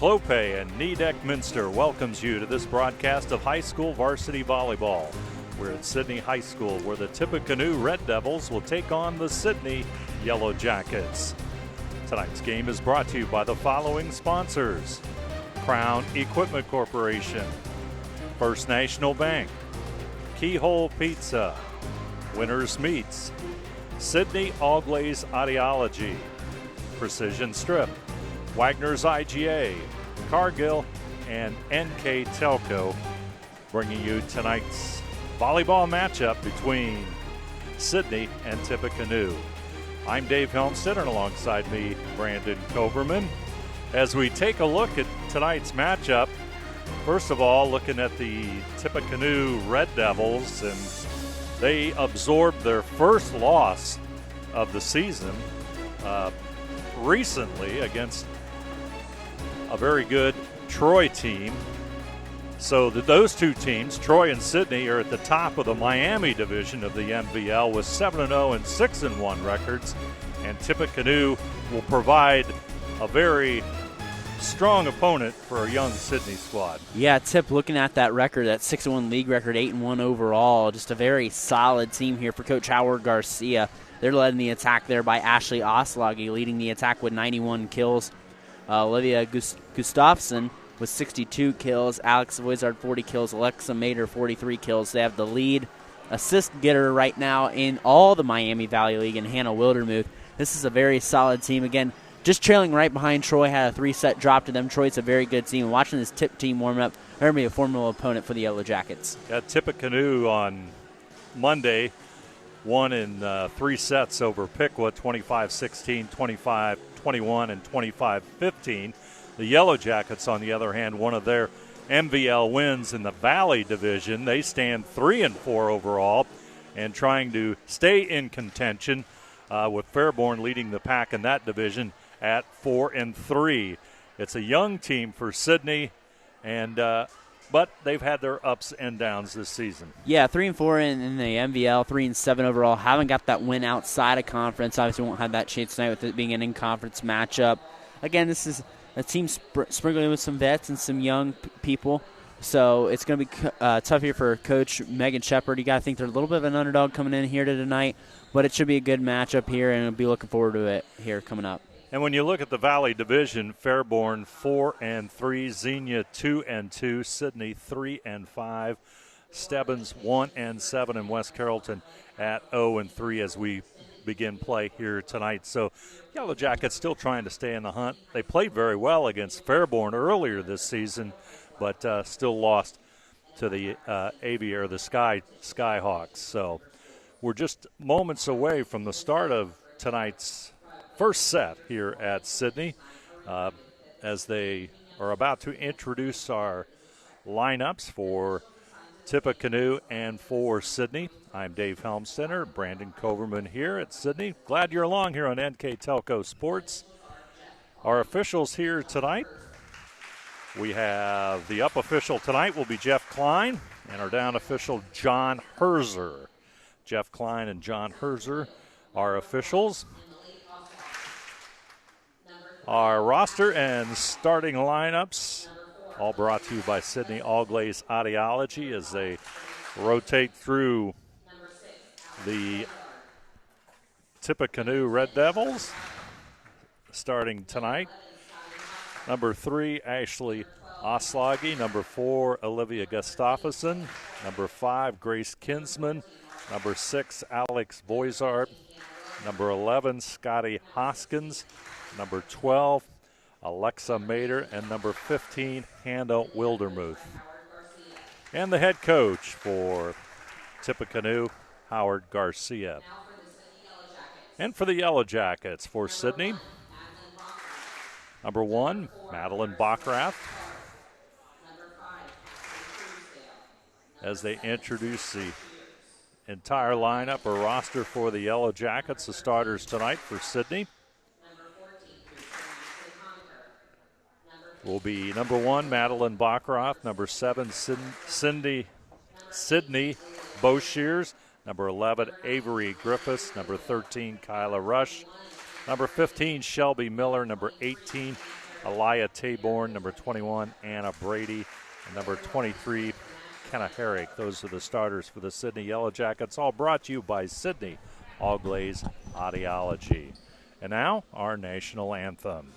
Clopay and Needek-Minster welcomes you to this broadcast of high school varsity volleyball. We're at Sidney High School, where the Tippecanoe Red Devils will take on the Sidney Yellow Jackets. Tonight's game is brought to you by the following sponsors: Crown Equipment Corporation, First National Bank, Keyhole Pizza, Winners Meats, Sidney All-Glaze Audiology, Precision Strip, Wagner's IGA, Cargill, and NKTelco, bringing you tonight's volleyball matchup between Sidney and Tippecanoe. I'm Dave Helmstead, and alongside me, Brandon Koberman. As we take a look at tonight's matchup, first of all, looking at the Tippecanoe Red Devils, and they absorbed their first loss of the season recently against a very good Troy team. So those two teams, Troy and Sidney, are at the top of the Miami division of the MVL with 7-0 and 6-1 records. And Tippecanoe will provide a very strong opponent for a young Sidney squad. Yeah, Tip, looking at that record, that 6-1 league record, 8-1 overall, just a very solid team here for Coach Howard Garcia. They're led in the attack there by Ashley Oslagi, leading the attack with 91 kills. Olivia Gustafson with 62 kills. Alex Wizard, 40 kills. Alexa Mater, 43 kills. They have the lead assist getter right now in all the Miami Valley League, and Hannah Wildermuth. This is a very solid team. Again, just trailing right behind Troy, had a 3-set drop to them. Troy's a very good team. Watching this Tip team warm up, they're going to be a formidable opponent for the Yellow Jackets. Got Tippecanoe on Monday, won in 3 sets over Piqua, 25-16, 25-21, and 25-15. The Yellow Jackets, on the other hand, one of their MVL wins in the Valley Division. They stand 3-4 overall and trying to stay in contention, with Fairborn leading the pack in that division at 4-3. It's a young team for Sidney, and but they've had their ups and downs this season. Yeah, 3-4 in the MVL, 3-7 overall. Haven't got that win outside of conference. Obviously won't have that chance tonight with it being an in-conference matchup. Again, this is a team sprinkling with some vets and some young people. So it's going to be tough here for Coach Megan Shepard. You got to think they're a little bit of an underdog coming in here tonight, but it should be a good matchup here, and I'll be looking forward to it here coming up. And when you look at the Valley Division, Fairborn 4-3, Xenia 2-2, Sidney 3-5, Stebbins 1-7, and West Carrollton at 0-3 as we begin play here tonight. So Yellow Jackets still trying to stay in the hunt. They played very well against Fairborn earlier this season, but still lost to the Aviator, the Skyhawks. So we're just moments away from the start of tonight's first set here at Sidney, as they are about to introduce our lineups for Tippecanoe and for Sidney. I'm Dave Helmstetter, Brandon Koverman here at Sidney. Glad you're along here on NKTelco Sports. Our officials here tonight, we have the up official tonight will be Jeff Klein, and our down official John Herzer. Jeff Klein and John Herzer are officials. Our roster and starting lineups, all brought to you by Sidney All-Glaze Audiology as they rotate through the Tippecanoe Red Devils. Starting tonight, number 3, Ashley Oslagi. Number 4, Olivia Gustafson. Number 5, Grace Kinsman. Number 6, Alex Voizard. Number 11, Scotty Hoskins. Number 12, Alexa Mater. And number 15, Hannah Wildermuth. And the head coach for Tippecanoe, Howard Garcia. And for the Yellow Jackets, for Sidney, number 1, Madeline Bockrath. As they introduce the entire lineup or roster for the Yellow Jackets, the starters tonight for Sidney will be number 1, Madeline Bockrath, number 7, Sydney Boshears, number 11, Avery Griffiths, number 13, Kyla Rush, number 15, Shelby Miller, number 18, Aliyah Taborn, number 21, Anna Brady, and number 23, Kenna Herrick. Those are the starters for the Sidney Yellow Jackets, all brought to you by Sidney All Glaze Audiology. And now, our national anthem.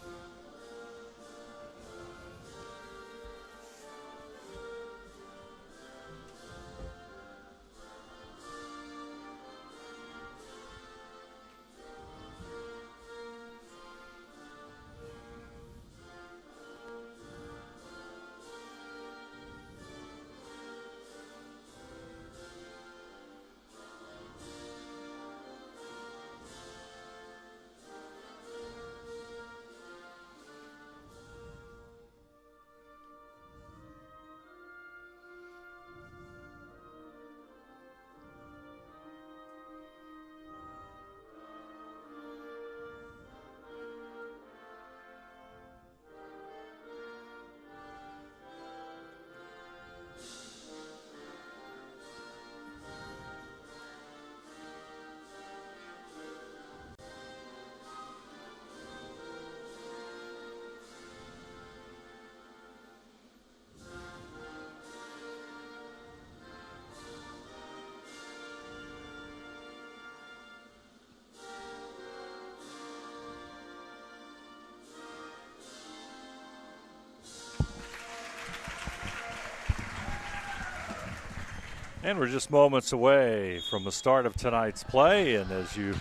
And we're just moments away from the start of tonight's play. And as you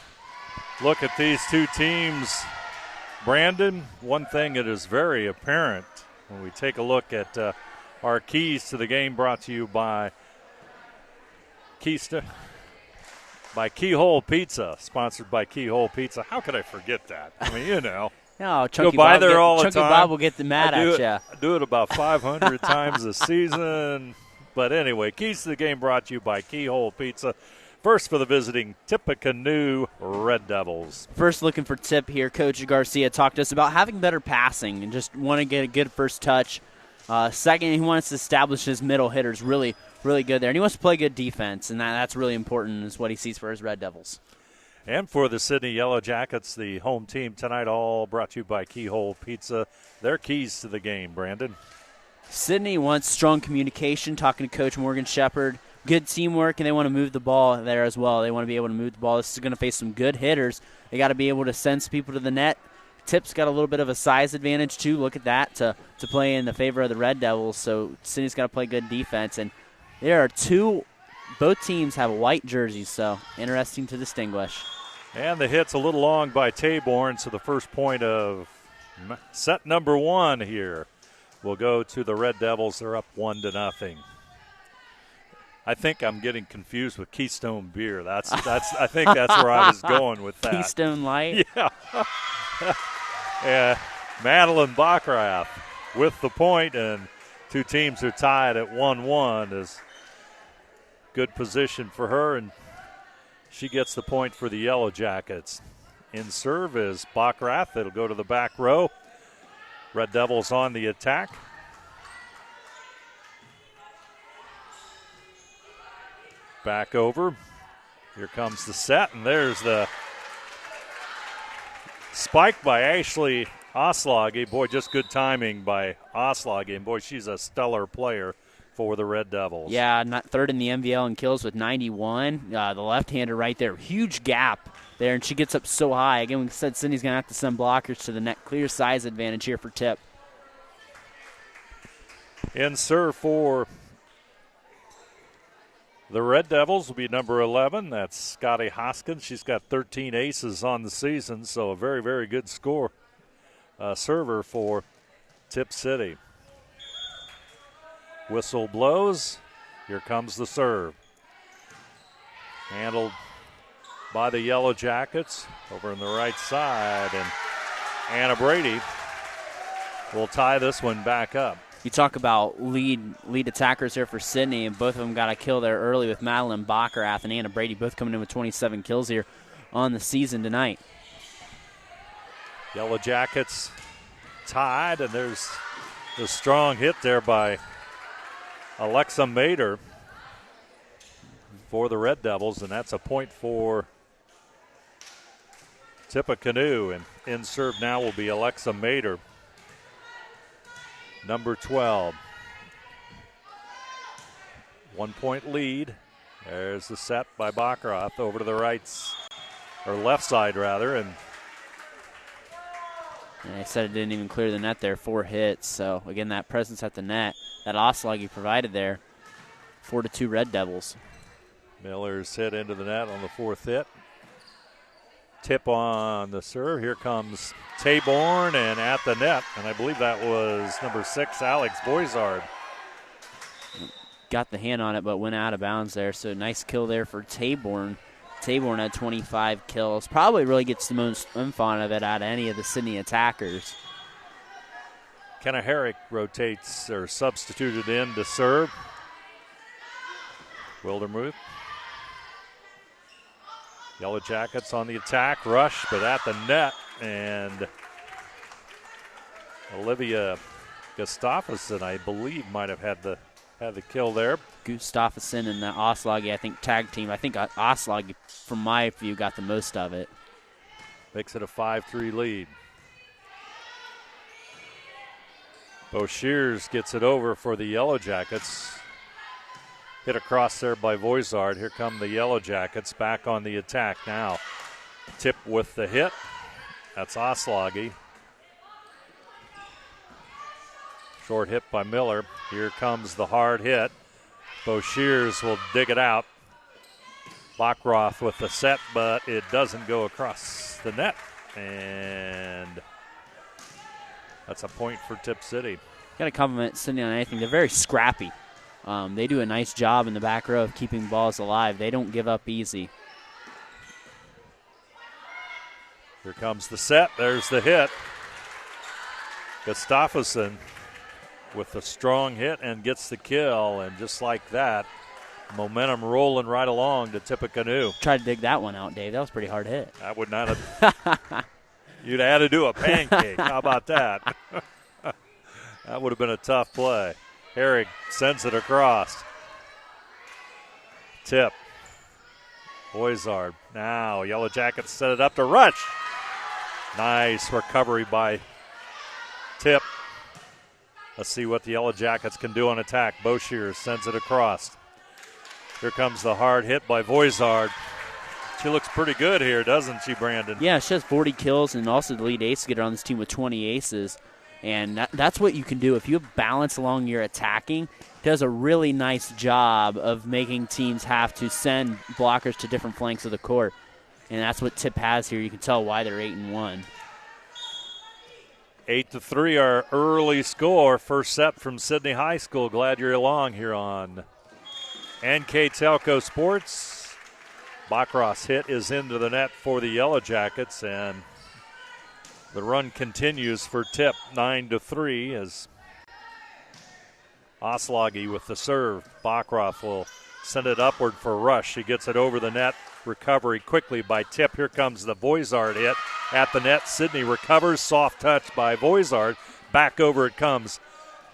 look at these two teams, Brandon, one thing that is very apparent when we take a look at our keys to the game, brought to you by Keyhole Pizza, sponsored by Keyhole Pizza. How could I forget that? I mean, you know. No, Go by there all the Chunky time. Bob will get mad at you. I do it about 500 times a season. But anyway, keys to the game brought to you by Keyhole Pizza. First for the visiting Tippecanoe Red Devils. First looking for Tip here. Coach Garcia talked to us about having better passing and just want to get a good first touch. Second, he wants to establish his middle hitters really, really good there. And he wants to play good defense, and that's really important is what he sees for his Red Devils. And for the Sidney Yellow Jackets, the home team tonight, all brought to you by Keyhole Pizza. Their keys to the game, Brandon. Sidney wants strong communication, talking to Coach Morgan Shepard. Good teamwork, and they want to move the ball there as well. They want to be able to move the ball. This is going to face some good hitters. They got to be able to send people to the net. Tip's got a little bit of a size advantage, too. Look at that to play in the favor of the Red Devils. So Sidney's got to play good defense. And there are both teams have white jerseys, so interesting to distinguish. And the hit's a little long by Taborn, so the first point of set number one here will go to the Red Devils. They're up 1-0. I think I'm getting confused with Keystone Beer. I think that's where I was going with that. Keystone Light? Yeah. Yeah. Madeline Backrath with the point, and two teams are tied at 1-1. Is good position for her, and she gets the point for the Yellow Jackets. In serve is Backrath. It'll go to the back row. Red Devils on the attack. Back over. Here comes the set, and there's the spike by Ashley Oslage. Boy, just good timing by Oslage. And, boy, she's a stellar player for the Red Devils. Yeah, not third in the MVL in kills with 91. The left-hander right there. Huge gap there, and she gets up so high. Again, we said Sidney's going to have to send blockers to the net. Clear size advantage here for Tip. In serve for the Red Devils will be number 11. That's Scotty Hoskins. She's got 13 aces on the season, so a very, very good score. Server for Tip City. Whistle blows. Here comes the serve. Handled by the Yellow Jackets over on the right side, and Anna Brady will tie this one back up. You talk about lead attackers here for Sidney, and both of them got a kill there early with Madeline Backrath and Anna Brady, both coming in with 27 kills here on the season tonight. Yellow Jackets tied, and there's the strong hit there by Alexa Mader for the Red Devils, and that's a point for Tippecanoe. And in serve now will be Alexa Mader. number 12. 1 point lead. There's the set by Baccarat over to the left side rather, and I said it didn't even clear the net there. 4 hits. So again, that presence at the net that Oslagi provided there. 4-2 Red Devils. Miller's hit into the net on the 4th hit. Tip on the serve. Here comes Taborn and at the net, and I believe that was number 6, Alex Boisard. Got the hand on it, but went out of bounds there. So nice kill there for Taborn. Taborn had 25 kills. Probably really gets the most oomph on of it out of any of the Sidney attackers. Kenna Herrick rotates or substituted in to serve. Wildermuth. Yellow Jackets on the attack, rush, but at the net, and Olivia Gustafsson, I believe, might have had the kill there. Gustafsson and the Oslagi, I think, tag team. I think Oslagi, from my view, got the most of it. Makes it a 5-3 lead. Bo Shears gets it over for the Yellow Jackets. Hit across there by Voisard. Here come the Yellow Jackets back on the attack now. Tip with the hit. That's Oslagi. Short hit by Miller. Here comes the hard hit. Bo Shears will dig it out. Lockroth with the set, but it doesn't go across the net. And that's a point for Tip City. Got to compliment Sidney on anything. They're very scrappy. They do a nice job in the back row of keeping balls alive. They don't give up easy. Here comes the set. There's the hit. Gustafsson with the strong hit and gets the kill. And just like that, momentum rolling right along to Tippecanoe. Tried to dig that one out, Dave. That was a pretty hard hit. I would not have. You'd have had to do a pancake. How about that? That would have been a tough play. Herrick sends it across. Tip. Boisard. Now Yellow Jackets set it up to Rush. Nice recovery by Tip. Let's see what the Yellow Jackets can do on attack. Boshier sends it across. Here comes the hard hit by Voisard. She looks pretty good here, doesn't she, Brandon? Yeah, she has 40 kills and also the lead ace getter on this team with 20 aces. And that's what you can do. If you have balance along your attacking, does a really nice job of making teams have to send blockers to different flanks of the court. And that's what Tip has here. You can tell why they're 8-1. 8-3, our early score. First set from Sidney High School. Glad you're along here on NKTelco Sports. Baccarat's hit is into the net for the Yellow Jackets, and the run continues for Tip, 9-3, as Oslagi with the serve. Baccarat will send it upward for Rush. He gets it over the net. Recovery quickly by Tip. Here comes the Voisard hit at the net. Sidney recovers. Soft touch by Voisard. Back over it comes.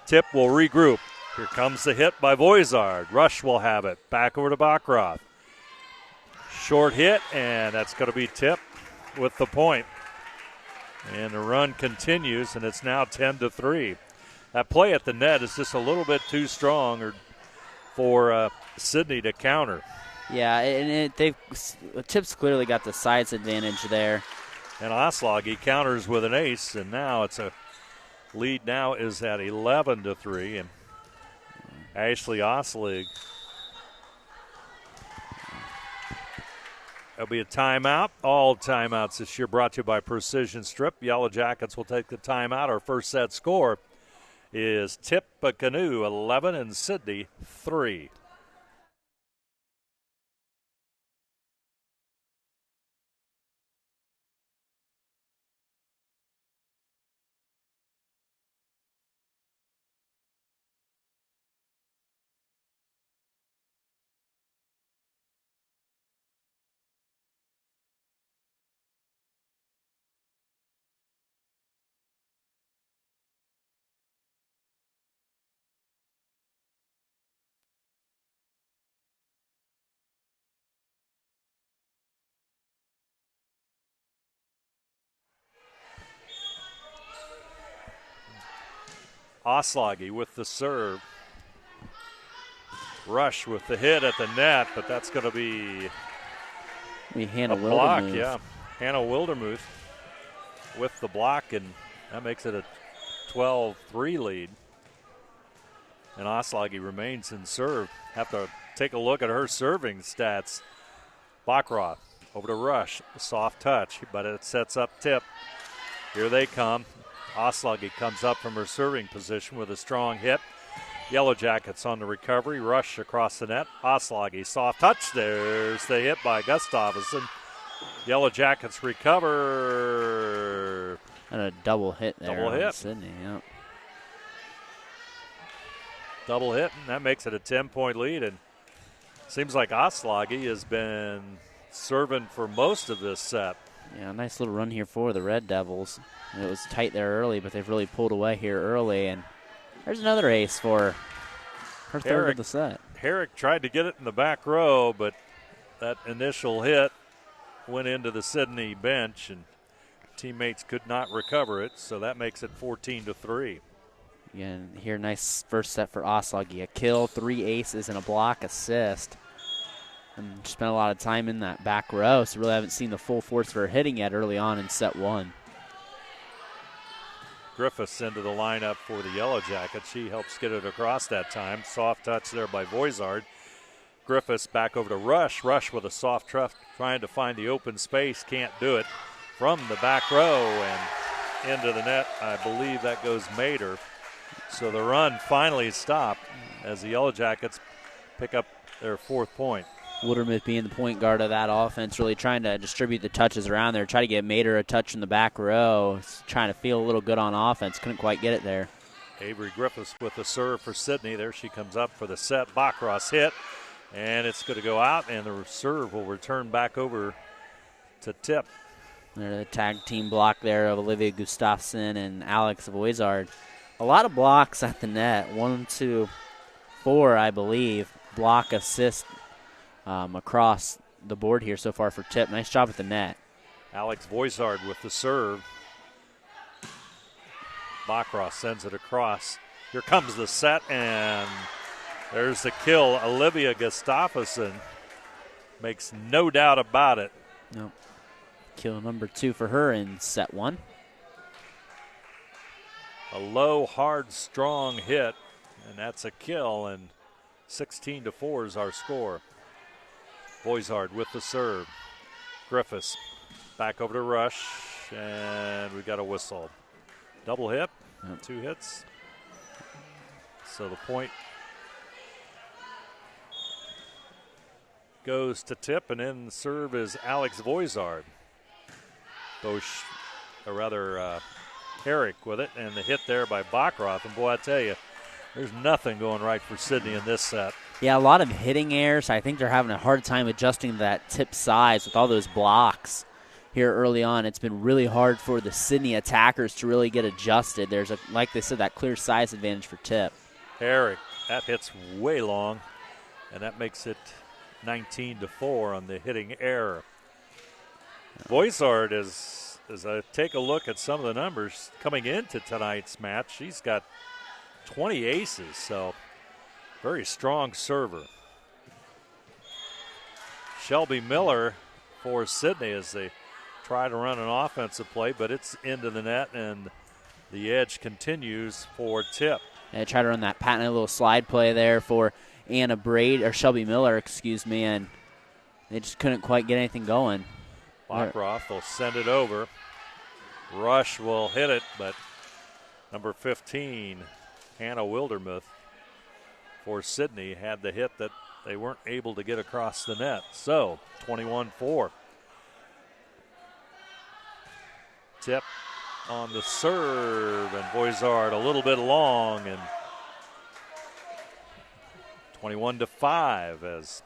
Tip will regroup. Here comes the hit by Voisard. Rush will have it. Back over to Baccarat. Short hit, and that's going to be Tip with the point. And the run continues, and it's now 10-3. That play at the net is just a little bit too strong for Sidney to counter. Yeah, and Tip's clearly got the size advantage there. And Oslagi counters with an ace, and now it's a lead now is at 11-3. And Ashley Oslig. There'll be a timeout. All timeouts this year brought to you by Precision Strip. Yellow Jackets will take the timeout. Our first set score is Tippecanoe 11 and Sidney 3. Oslagi with the serve. Rush with the hit at the net, but that's going to be Hannah a block. Wildermuth. Yeah, Hannah Wildermuth with the block, and that makes it a 12-3 lead. And Oslagi remains in serve. Have to take a look at her serving stats. Baccarat over to Rush. Soft touch, but it sets up Tip. Here they come. Oslagi comes up from her serving position with a strong hit. Yellow Jackets on the recovery. Rush across the net. Oslagi, soft touch. There's the hit by Gustafsson. Yellow Jackets recover. And a double hit there. Double hit. Sidney, yep. Double hit, and that makes it a 10-point lead. And seems like Oslagi has been serving for most of this set. Yeah, nice little run here for the Red Devils. It was tight there early, but they've really pulled away here early. And there's another ace for her third of the set. Herrick tried to get it in the back row, but that initial hit went into the Sidney bench, and teammates could not recover it, so that makes it 14-3. Again, here, nice first set for Oslagi. A kill, 3 aces, and a block assist. And spent a lot of time in that back row, so really haven't seen the full force of her hitting yet early on in set 1. Griffiths into the lineup for the Yellow Jackets. She helps get it across that time. Soft touch there by Voizard. Griffiths back over to Rush. Rush with a soft truck trying to find the open space. Can't do it. From the back row and into the net, I believe that goes Mater. So the run finally stopped as the Yellow Jackets pick up their 4th point. Wildermuth being the point guard of that offense, really trying to distribute the touches around there, try to get Mater a touch in the back row, trying to feel a little good on offense. Couldn't quite get it there. Avery Griffiths with the serve for Sidney. There she comes up for the set. Baccarat's hit, and it's going to go out, and the serve will return back over to Tip. There's the tag team block there of Olivia Gustafsson and Alex Voizard. A lot of blocks at the net. 1, 2, 4, I believe. Block assist across the board here so far for Tip. Nice job at the net. Alex Voizard with the serve. Baccarat sends it across. Here comes the set, and there's the kill. Olivia Gustafsson makes no doubt about it. Nope. Kill number 2 for her in set 1. A low, hard, strong hit, and that's a kill, and 16-4 is our score. Voizard with the serve. Griffiths back over to Rush, and we got a whistle. Double hit, 2 hits. So the point goes to Tip, and then the serve is Alex Voizard. Herrick with it, and the hit there by Baccarat. And boy, I tell you, there's nothing going right for Sidney in this set. Yeah, a lot of hitting errors. I think they're having a hard time adjusting to that Tip size with all those blocks here early on. It's been really hard for the Sidney attackers to really get adjusted. There's, like they said, that clear size advantage for Tip. Herrick, that hits way long, and that makes it 19-4 on the hitting error. Voizard as I take a look at some of the numbers coming into tonight's match, she's got 20 aces, so very strong server. Shelby Miller for Sidney as they try to run an offensive play, but it's into the net, and the edge continues for Tip. And try to run that patented little slide play there for Shelby Miller, and they just couldn't quite get anything going. Baccarat will send it over. Rush will hit it, but number 15, Hannah Wildermuth for Sidney, had the hit that they weren't able to get across the net. So 21-4. Tip on the serve, and Voizard a little bit long, and 21-5 as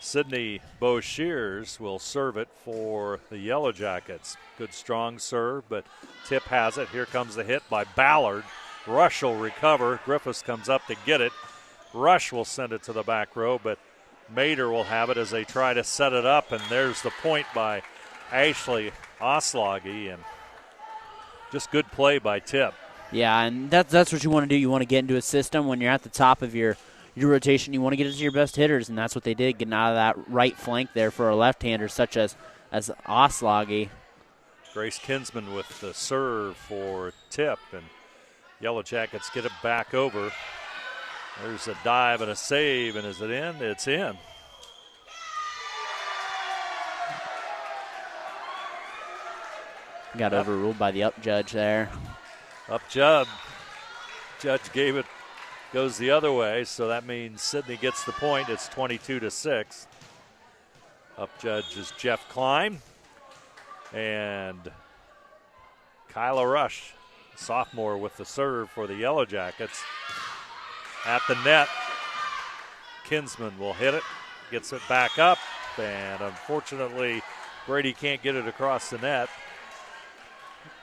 Sidney Boshears will serve it for the Yellow Jackets. Good strong serve, but Tip has it. Here comes the hit by Ballard. Rush will recover. Griffiths comes up to get it. Rush will send it to the back row, but Mater will have it as they try to set it up, and there's the point by Ashley Oslagi, and just good play by Tip. Yeah, and that's what you want to do. You want to get into a system when you're at the top of your rotation. You want to get it to your best hitters, and that's what they did, getting out of that right flank there for a left-hander such as Oslagi. Grace Kinsman with the serve for Tip, and Yellow Jackets get it back over. There's a dive and a save, and is it in? It's in. Got overruled by the up judge there. Up judge gave it, goes the other way, so that means Sidney gets the point. It's 22-6. Up judge is Jeff Klein. And Kyla Rush, sophomore, with the serve for the Yellow Jackets. At the net, Kinsman will hit it, gets it back up, and unfortunately Brady can't get it across the net.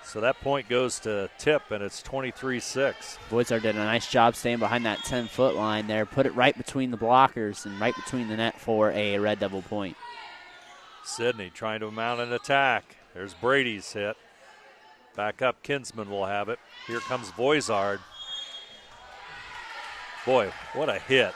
So that point goes to Tip, and it's 23-6. Boyzar did a nice job staying behind that 10-foot line there. Put it right between the blockers and right between the net for a Red Devil point. Sidney trying to mount an attack. There's Brady's hit. Back up, Kinsman will have it. Here comes Boyzard. Boy, what a hit.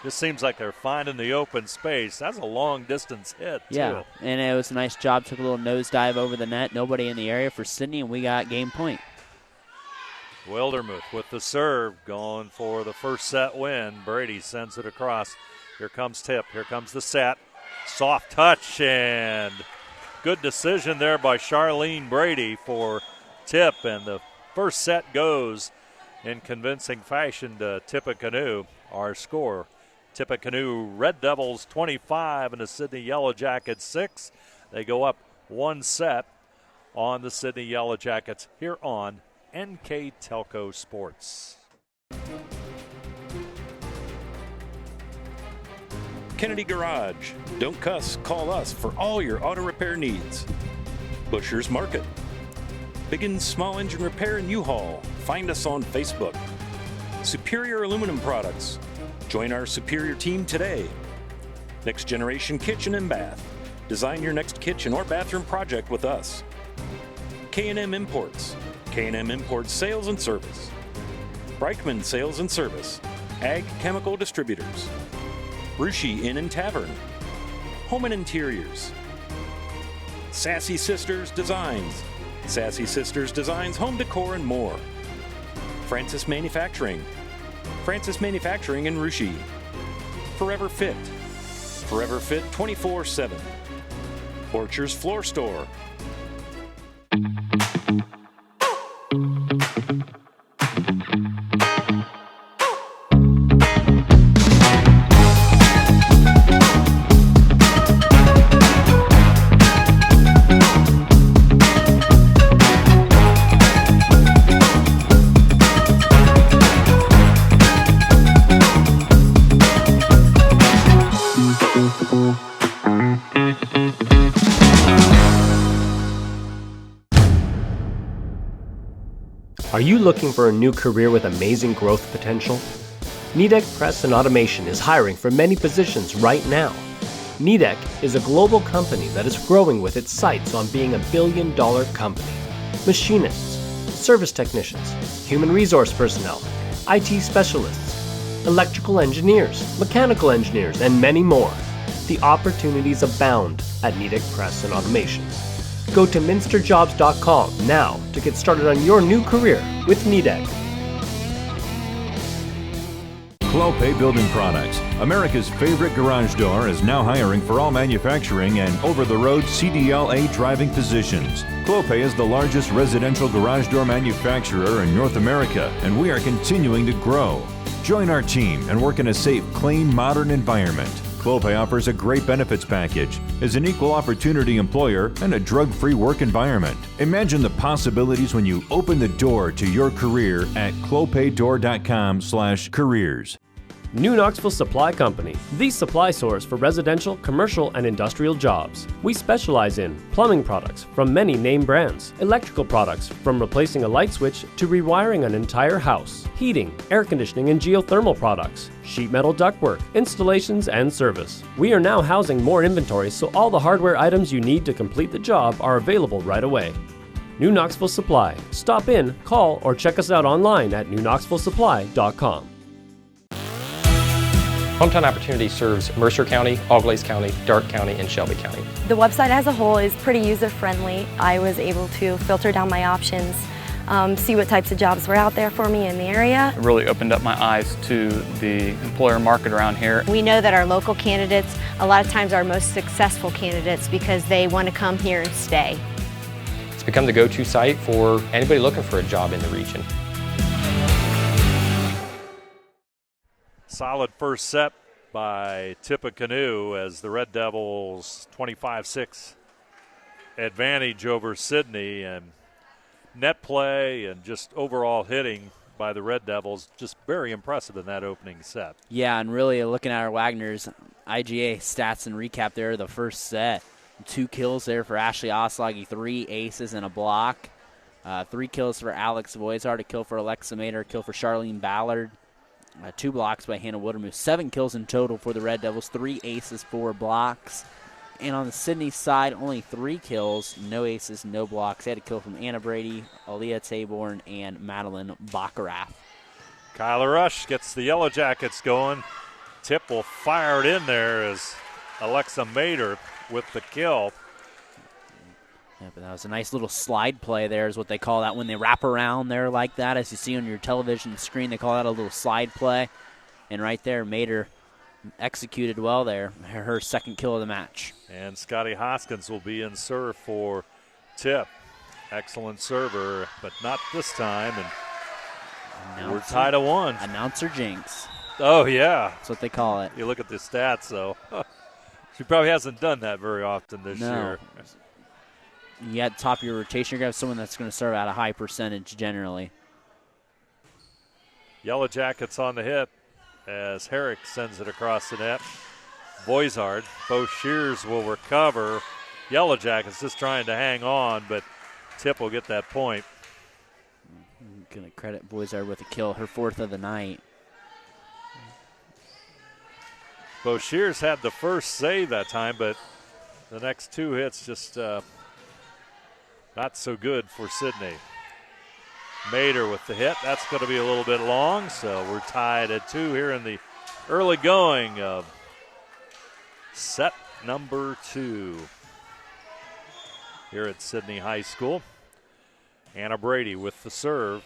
This seems like they're finding the open space. That's a long-distance hit, too. Yeah, and it was a nice job. Took a little nosedive over the net. Nobody in the area for Sidney, and we got game point. Wildermuth with the serve, going for the first set win. Brady sends it across. Here comes Tip. Here comes the set. Soft touch, and good decision there by Charlene Brady for Tip. And the first set goes in convincing fashion to Tippecanoe. Our score, Tippecanoe Red Devils 25 and the Sidney Yellow Jackets 6. They go up one set on the Sidney Yellow Jackets here on NKTelco Sports. Kennedy Garage. Don't cuss, call us for all your auto repair needs. Busher's Market. Big and small engine repair in U-Haul. Find us on Facebook. Superior Aluminum Products. Join our Superior team today. Next Generation Kitchen and Bath. Design your next kitchen or bathroom project with us. K&M Imports. K&M Imports Sales and Service. Breichman Sales and Service. Ag Chemical Distributors. Rushi Inn and Tavern. Home and Interiors. Sassy Sisters Designs. Sassy Sisters Designs Home Decor and more. Francis Manufacturing. Francis Manufacturing in Rushi. Forever Fit. Forever Fit 24/7. Orchard's Floor Store. Are you looking for a new career with amazing growth potential? Nidec Press and Automation is hiring for many positions right now. Nidec is a global company that is growing with its sights on being a billion-dollar company. Machinists, service technicians, human resource personnel, IT specialists, electrical engineers, mechanical engineers, and many more. The opportunities abound at Nidec Press and Automation. Go to minsterjobs.com now to get started on your new career with Nidec. Clopay Building Products, America's favorite garage door, is now hiring for all manufacturing and over-the-road CDLA driving positions. Clopay is the largest residential garage door manufacturer in North America, and we are continuing to grow. Join our team and work in a safe, clean, modern environment. Clopay offers a great benefits package, is an equal opportunity employer, and a drug-free work environment. Imagine the possibilities when you open the door to your career at clopaydoor.com/careers. New Knoxville Supply Company, the supply source for residential, commercial, and industrial jobs. We specialize in plumbing products from many name brands, electrical products from replacing a light switch to rewiring an entire house, heating, air conditioning, and geothermal products, sheet metal ductwork, installations, and service. We are now housing more inventory, so all the hardware items you need to complete the job are available right away. New Knoxville Supply. Stop in, call, or check us out online at newknoxvillesupply.com. Hometown Opportunity serves Mercer County, Auglaize County, Darke County, and Shelby County. The website as a whole is pretty user-friendly. I was able to filter down my options, see what types of jobs were out there for me in the area. It really opened up my eyes to the employer market around here. We know that our local candidates, a lot of times are our most successful candidates because they want to come here and stay. It's become the go-to site for anybody looking for a job in the region. Solid first set by Tippecanoe as the Red Devils 25-6 advantage over Sidney, and net play and just overall hitting by the Red Devils just very impressive in that opening set. Yeah, and really looking at our Wagner's IGA stats and recap there, the first set. 2 kills there for Ashley Oslagi, 3 aces and a block. 3 kills for Alex Voizard, a kill for Alexa Mater, a kill for Charlene Ballard. 2 blocks by Hannah Woodermuth. 7 kills in total for the Red Devils, 3 aces, 4 blocks. And on the Sidney side, only 3 kills, no aces, no blocks. They had a kill from Anna Brady, Aaliyah Taborn, and Madeline Baccarat. Kyla Rush gets the Yellow Jackets going. Tip will fire it in there as Alexa Mater with the kill. Yeah, but that was a nice little slide play there is what they call that when they wrap around there like that. As you see on your television screen, they call that a little slide play. And right there, Mater executed well there, her second kill of the match. And Scotty Hoskins will be in serve for Tip. Excellent server, but not this time. And we're tied at 1. Announcer jinx. Oh, yeah. That's what they call it. You look at the stats, though. She probably hasn't done that very often this year. You at the top of your rotation, you're going to have someone that's going to serve at a high percentage generally. Yellow Jackets on the hit as Herrick sends it across the net. Voizard, both Shears will recover. Yellow Jackets just trying to hang on, but Tip will get that point. I'm going to credit Voizard with a kill, her 4th of the night. Bo Shears had the first save that time, but the next 2 hits just not so good for Sidney. Mater with the hit. That's going to be a little bit long, so we're tied at 2 here in the early going of set number 2 here at Sidney High School. Anna Brady with the serve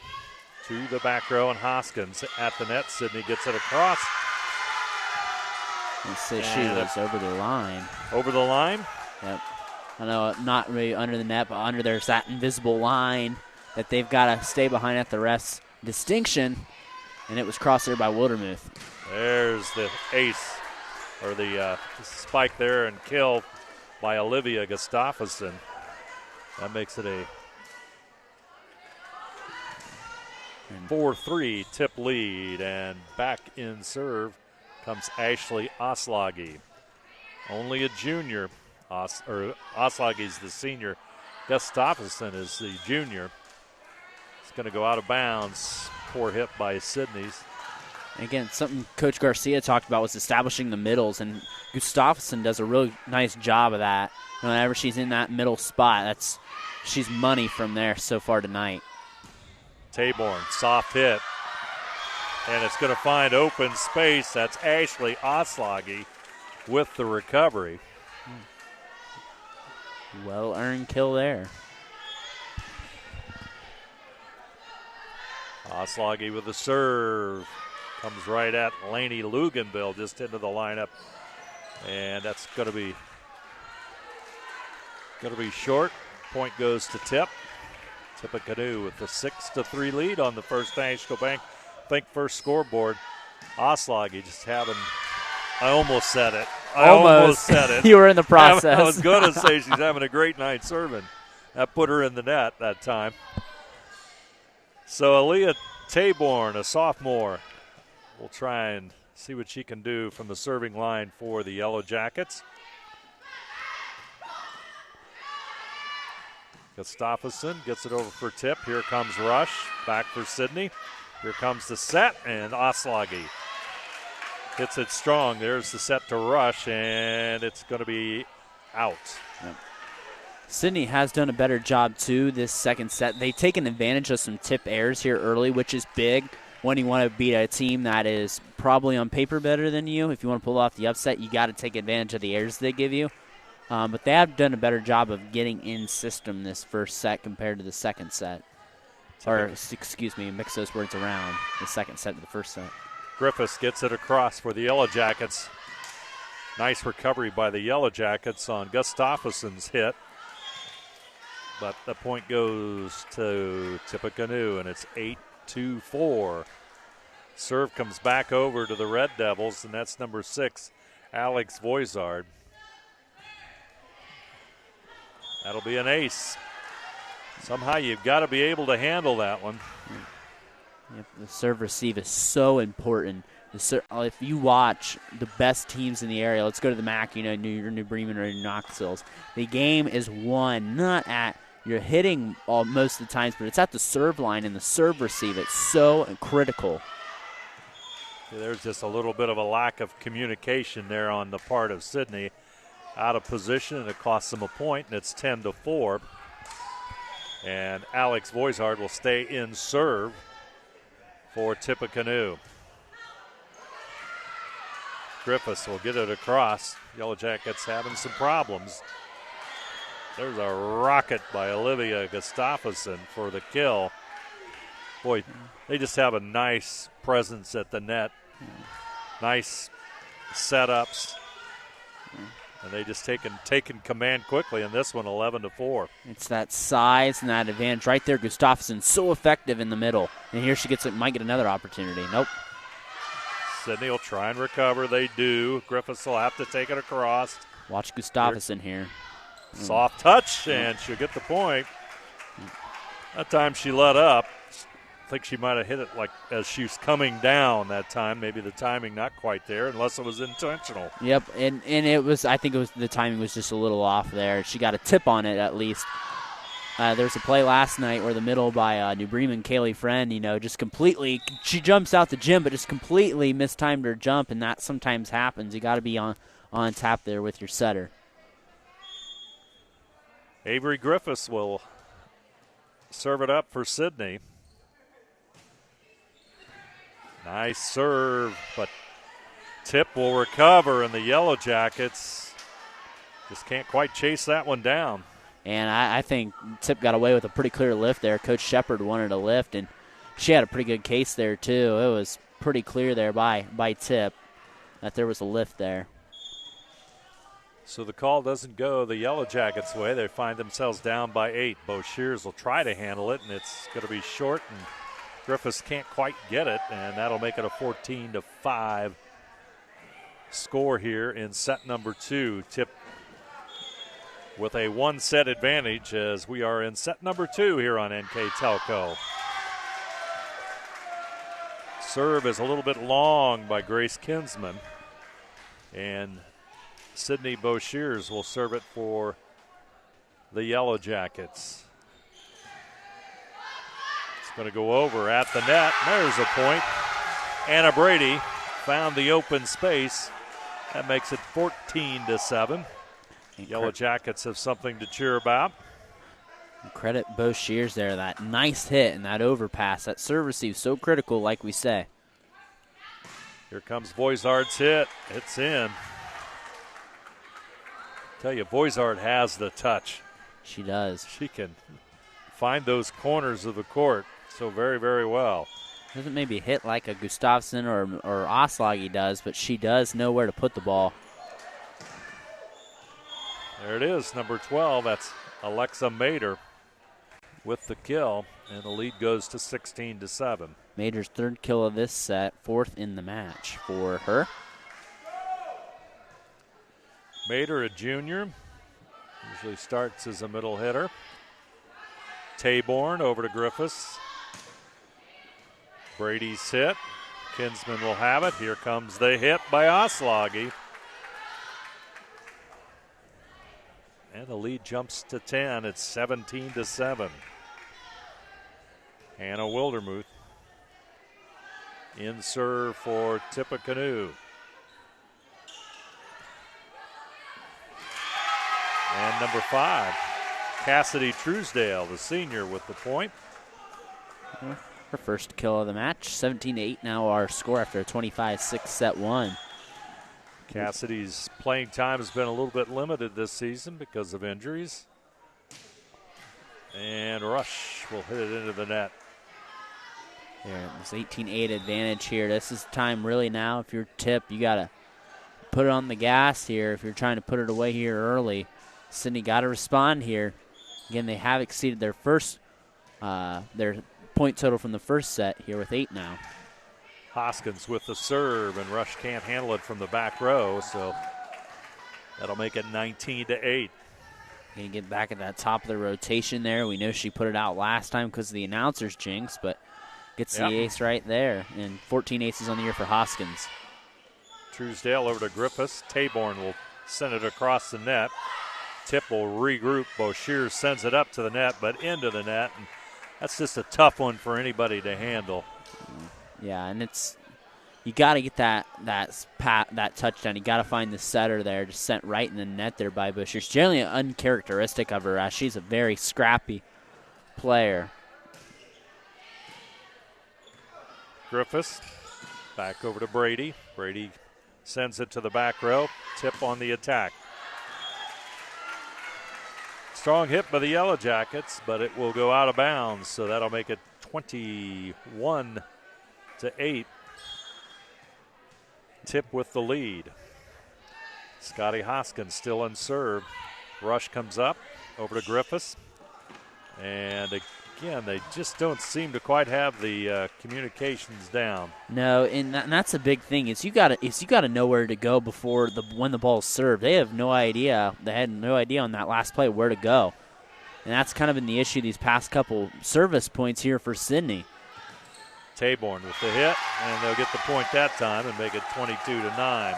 to the back row, and Hoskins at the net. Sidney gets it across. Let's say she was over the line. Over the line? Yep. I know, not really under the net, but under there's that invisible line that they've got to stay behind at the ref's distinction, and it was crossed there by Woodermuth. There's the ace, or the spike there, and kill by Olivia Gustafsson. That makes it a 4-3 Tip lead, and back in serve comes Ashley Oslagi. Only a junior. Oslagi's the senior. Gustafsson is the junior. It's going to go out of bounds. Poor hit by Sidney's. Again, something Coach Garcia talked about was establishing the middles, and Gustafsson does a really nice job of that. Whenever she's in that middle spot, she's money from there so far tonight. Taborn, soft hit. And it's going to find open space. That's Ashley Oslagi with the recovery. Well-earned kill there. Oslagi with the serve. Comes right at Lainey Luganville, just into the lineup. And that's going to be short. Point goes to Tip. Tippecanoe with the 6-3 lead on the First National Bank first scoreboard. Oslagi just having, I almost said it. I almost said it. You were in the process. I was going to say she's having a great night serving. That put her in the net that time. So Aaliyah Taborn, a sophomore, will try and see what she can do from the serving line for the Yellow Jackets. Gustafsson gets it over for Tip. Here comes Rush, back for Sidney. Here comes the set, and Oslagi hits it strong. There's the set to Rush, and it's going to be out. Yep. Sidney has done a better job, too, this second set. They've taken advantage of some tip errors here early, which is big when you want to beat a team that is probably on paper better than you. If you want to pull off the upset, you got to take advantage of the errors they give you. But they have done a better job of getting in system this first set compared to the second set. Or, excuse me, mix those words around, the second set to the first set. Griffiths gets it across for the Yellow Jackets. Nice recovery by the Yellow Jackets on Gustafson's hit. But the point goes to Tippecanoe, and it's 8-4. Serve comes back over to the Red Devils, and that's number 6, Alex Voizard. That'll be an ace. Somehow you've got to be able to handle that one. Yep, the serve receive is so important. If you watch the best teams in the area, let's go to the MAC, your New Bremen or your Knoxvilles. The game is won not at your hitting most of the times, but it's at the serve line and the serve receive. It's so critical. There's just a little bit of a lack of communication there on the part of Sidney. Out of position, and it costs them a point, and it's 10-4. And Alex Voizard will stay in serve for Tippecanoe. Griffiths will get it across. Yellow Jackets having some problems. There's a rocket by Olivia Gustafsson for the kill. Boy, they just have a nice presence at the net. Nice setups. And they just taken command quickly in this one, 11-4. It's that size and that advantage right there. Gustafsson so effective in the middle. And here she might get another opportunity. Nope. Sidney will try and recover. They do. Griffiths will have to take it across. Watch Gustafsson here. Soft touch, and she'll get the point. That time she let up. I think she might have hit it like as she was coming down that time. Maybe the timing not quite there, unless it was intentional. Yep, and it was. I think the timing was just a little off there. She got a tip on it at least. There's a play last night where the middle by New Bremen, Kaylee Friend, just completely. She jumps out the gym, but just completely mistimed her jump, and that sometimes happens. You got to be on tap there with your setter. Avery Griffiths will serve it up for Sidney. Nice serve, but Tip will recover, and the Yellow Jackets just can't quite chase that one down. And I think Tip got away with a pretty clear lift there. Coach Shepard wanted a lift, and she had a pretty good case there, too. It was pretty clear there by Tip that there was a lift there. So the call doesn't go the Yellow Jackets' way. They find themselves down by 8. Bo Shears will try to handle it, and it's going to be short, and Griffiths can't quite get it, and that'll make it a 14-5 score here in set number 2. Tip with a one-set advantage as we are in set number 2 here on NKTelco. Serve is a little bit long by Grace Kinsman, and Sidney Boshears will serve it for the Yellow Jackets. It's going to go over at the net. There's a point. Anna Brady found the open space. That makes it 14-7. Yellow Jackets have something to cheer about. Credit Bo Shears there. That nice hit and that overpass. That serve receive so critical, like we say. Here comes Voizard's hit. It's in. Tell you, Voizard has the touch. She does. She can find those corners of the court so very, very well. Doesn't maybe hit like a Gustafsson or Oslagi does, but she does know where to put the ball. There it is, number 12. That's Alexa Mader with the kill, and the lead goes to 16-7. Mader's third kill of this set, fourth in the match for her. Mader, a junior, usually starts as a middle hitter. Taborn over to Griffiths. Brady's hit. Kinsman will have it. Here comes the hit by Oslagi. And the lead jumps to 10. It's 17-7. Hannah Wildermuth in serve for Tippecanoe. And number 5, Cassidy Truesdale, the senior, with the point. Her first kill of the match. 17-8 now our score after a 25-6 set one. Cassidy's playing time has been a little bit limited this season because of injuries. And Rush will hit it into the net. Here, this 18-8 advantage here. This is time really now. If you're Tip, you got to put it on the gas here. If you're trying to put it away here early, Sidney got to respond here. Again, they have exceeded their their point total from the first set here with 8 now. Hoskins with the serve, and Rush can't handle it from the back row, so that'll make it 19-8. Going to get back at that top of the rotation there. We know she put it out last time because of the announcer's jinx, but gets the ace right there. And 14 aces on the year for Hoskins. Truesdale over to Griffiths. Taborn will send it across the net. Tip will regroup. Boshier sends it up to the net, but into the net. And that's just a tough one for anybody to handle. Yeah, and you got to get that touchdown. You got to find the setter there, just sent right in the net there by Boshier. It's generally uncharacteristic of her, as she's a very scrappy player. Griffiths back over to Brady. Brady sends it to the back row. Tip on the attack. Strong hit by the Yellow Jackets, but it will go out of bounds, so that'll make it 21-8. Tip with the lead. Scotty Hoskins still unserved. Rush comes up over to Griffiths. And again, they just don't seem to quite have the communications down. No, and that's a big thing. You got to know where to go before when the ball's served. They have no idea. They had no idea on that last play where to go, and that's kind of been the issue these past couple service points here for Sidney. Taborn with the hit, and they'll get the point that time and make it 22-9.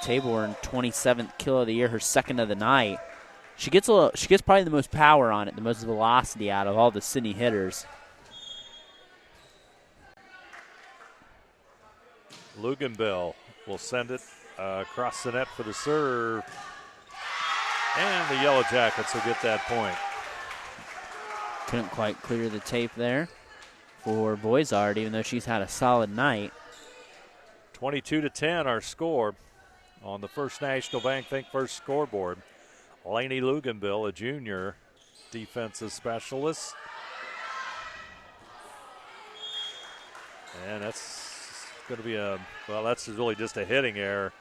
Taborn, 27th kill of the year, her second of the night. She gets probably the most power on it, the most velocity out of all the Sidney hitters. Luganville will send it across the net for the serve. And the Yellow Jackets will get that point. Couldn't quite clear the tape there for Boisard, even though she's had a solid night. 22-10 our score on the First National Bank Think First scoreboard. Lainey Luganville, a junior defensive specialist. And that's going to be that's really just a hitting error.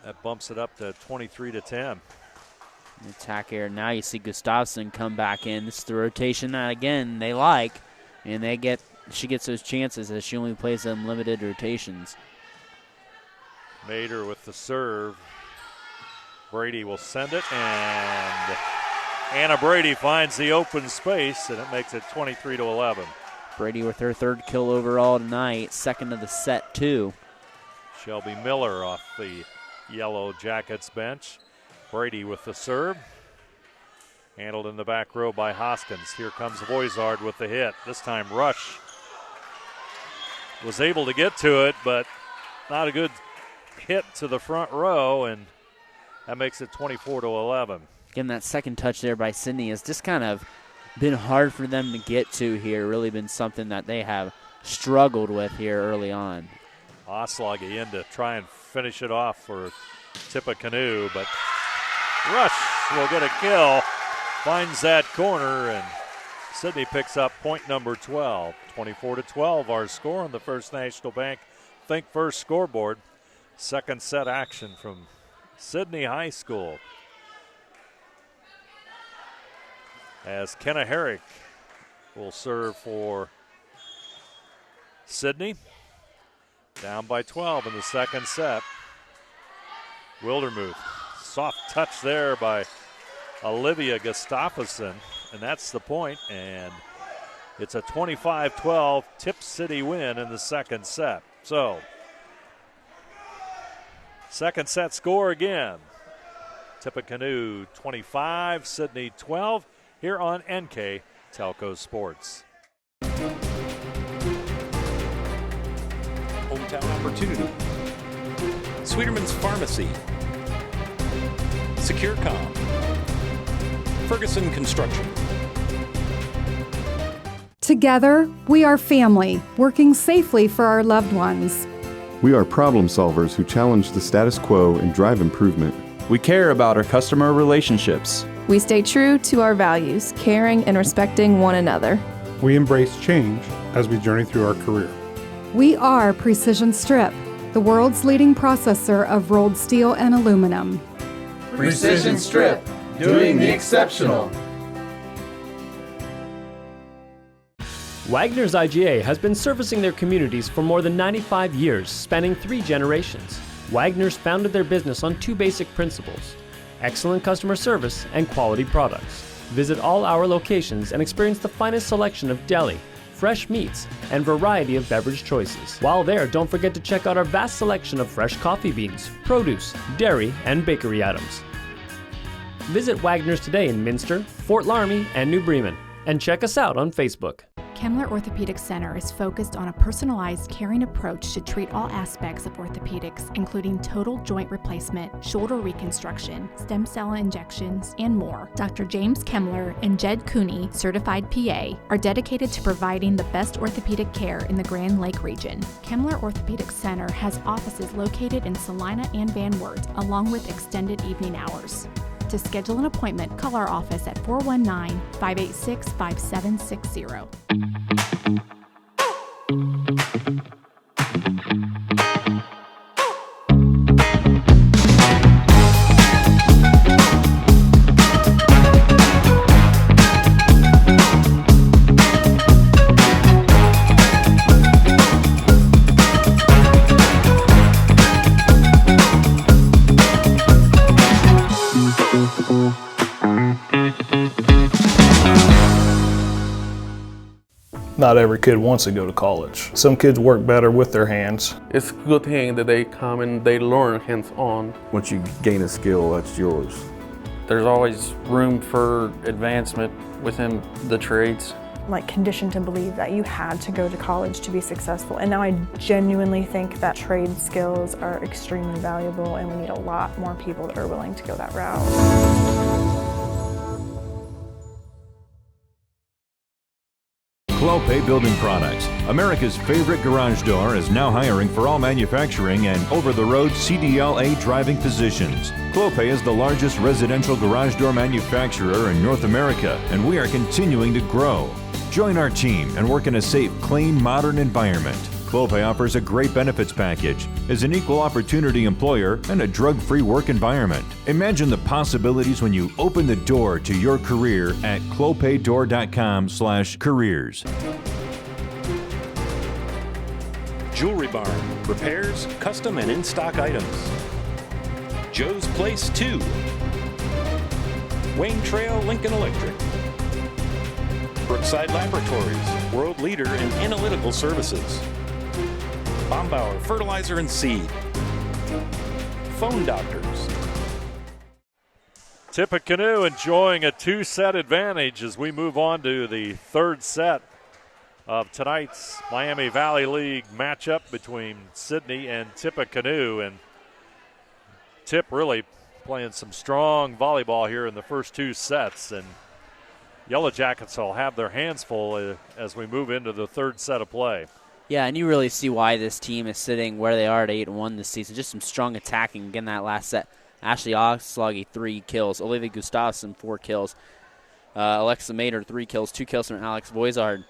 That bumps it up to 23-10. Attack error. Now you see Gustafson come back in. This is the rotation that, again, they like. And she gets those chances as she only plays them limited rotations. Mader with the serve. Brady will send it, and Anna Brady finds the open space, and it makes it 23-11. Brady with her third kill overall tonight, second of the set, too. Shelby Miller off the Yellow Jackets bench. Brady with the serve. Handled in the back row by Hoskins. Here comes Voizard with the hit. This time Rush was able to get to it, but not a good hit to the front row, and that makes it 24-11. Again, that second touch there by Sidney has just kind of been hard for them to get to here. Really been something that they have struggled with here early on. Oslagi in to try and finish it off for Tippecanoe, but Rush will get a kill, finds that corner, and Sidney picks up point number 12. 24-12 our score on the First National Bank Think First scoreboard. Second set action from Sidney High School. As Kenna Herrick will serve for Sidney. Down by 12 in the second set. Wildermuth. Soft touch there by Olivia Gustafsson, and that's the point, and it's a 25-12 Tip City win in the second set. So, second set score again. Tippecanoe 25, Sidney 12, here on NKTelco Sports. Hometown opportunity. Sweeterman's Pharmacy. SecureCom. Ferguson Construction. Together, we are family, working safely for our loved ones. We are problem solvers who challenge the status quo and drive improvement. We care about our customer relationships. We stay true to our values, caring and respecting one another. We embrace change as we journey through our career. We are Precision Strip, the world's leading processor of rolled steel and aluminum. Precision Strip, doing the exceptional. Wagner's IGA has been servicing their communities for more than 95 years, spanning 3 generations. Wagner's founded their business on 2 basic principles: excellent customer service and quality products. Visit all our locations and experience the finest selection of deli, fresh meats, and variety of beverage choices. While there, don't forget to check out our vast selection of fresh coffee beans, produce, dairy, and bakery items. Visit Wagner's today in Minster, Fort Laramie, and New Bremen, and check us out on Facebook. Kemmler Orthopedic Center is focused on a personalized, caring approach to treat all aspects of orthopedics, including total joint replacement, shoulder reconstruction, stem cell injections, and more. Dr. James Kemmler and Jed Cooney, certified PA, are dedicated to providing the best orthopedic care in the Grand Lake region. Kemmler Orthopedic Center has offices located in Salina and Van Wert, along with extended evening hours. To schedule an appointment, call our office at 419-586-5760. Not every kid wants to go to college. Some kids work better with their hands. It's a good thing that they come and they learn hands-on. Once you gain a skill, that's yours. There's always room for advancement within the trades. Like conditioned to believe that you had to go to college to be successful. And now I genuinely think that trade skills are extremely valuable and we need a lot more people that are willing to go that route. Clopay Building Products, America's favorite garage door, is now hiring for all manufacturing and over-the-road CDLA driving positions. Clopay is the largest residential garage door manufacturer in North America, and we are continuing to grow. Join our team and work in a safe, clean, modern environment. Clopay offers a great benefits package, is an equal opportunity employer, and a drug-free work environment. Imagine the possibilities when you open the door to your career at clopaydoor.com/careers. Jewelry Barn, repairs, custom and in-stock items. Joe's Place 2. Wayne Trail Lincoln Electric. Brookside Laboratories, world leader in analytical services. Bombauer Fertilizer and Seed. Phone Doctors. Tippecanoe enjoying a 2-set advantage as we move on to the 3rd set of tonight's Miami Valley League matchup between Sidney and Tippecanoe. And Tip really playing some strong volleyball here in the first 2 sets. And Yellow Jackets will have their hands full as we move into the 3rd set of play. Yeah, and you really see why this team is sitting where they are at 8-1 this season. Just some strong attacking. Again, that last set, Ashley Osloggy, 3 kills. Olivia Gustafsson, 4 kills. Alexa Mader, 3 kills. 2 kills from Alex Voizard.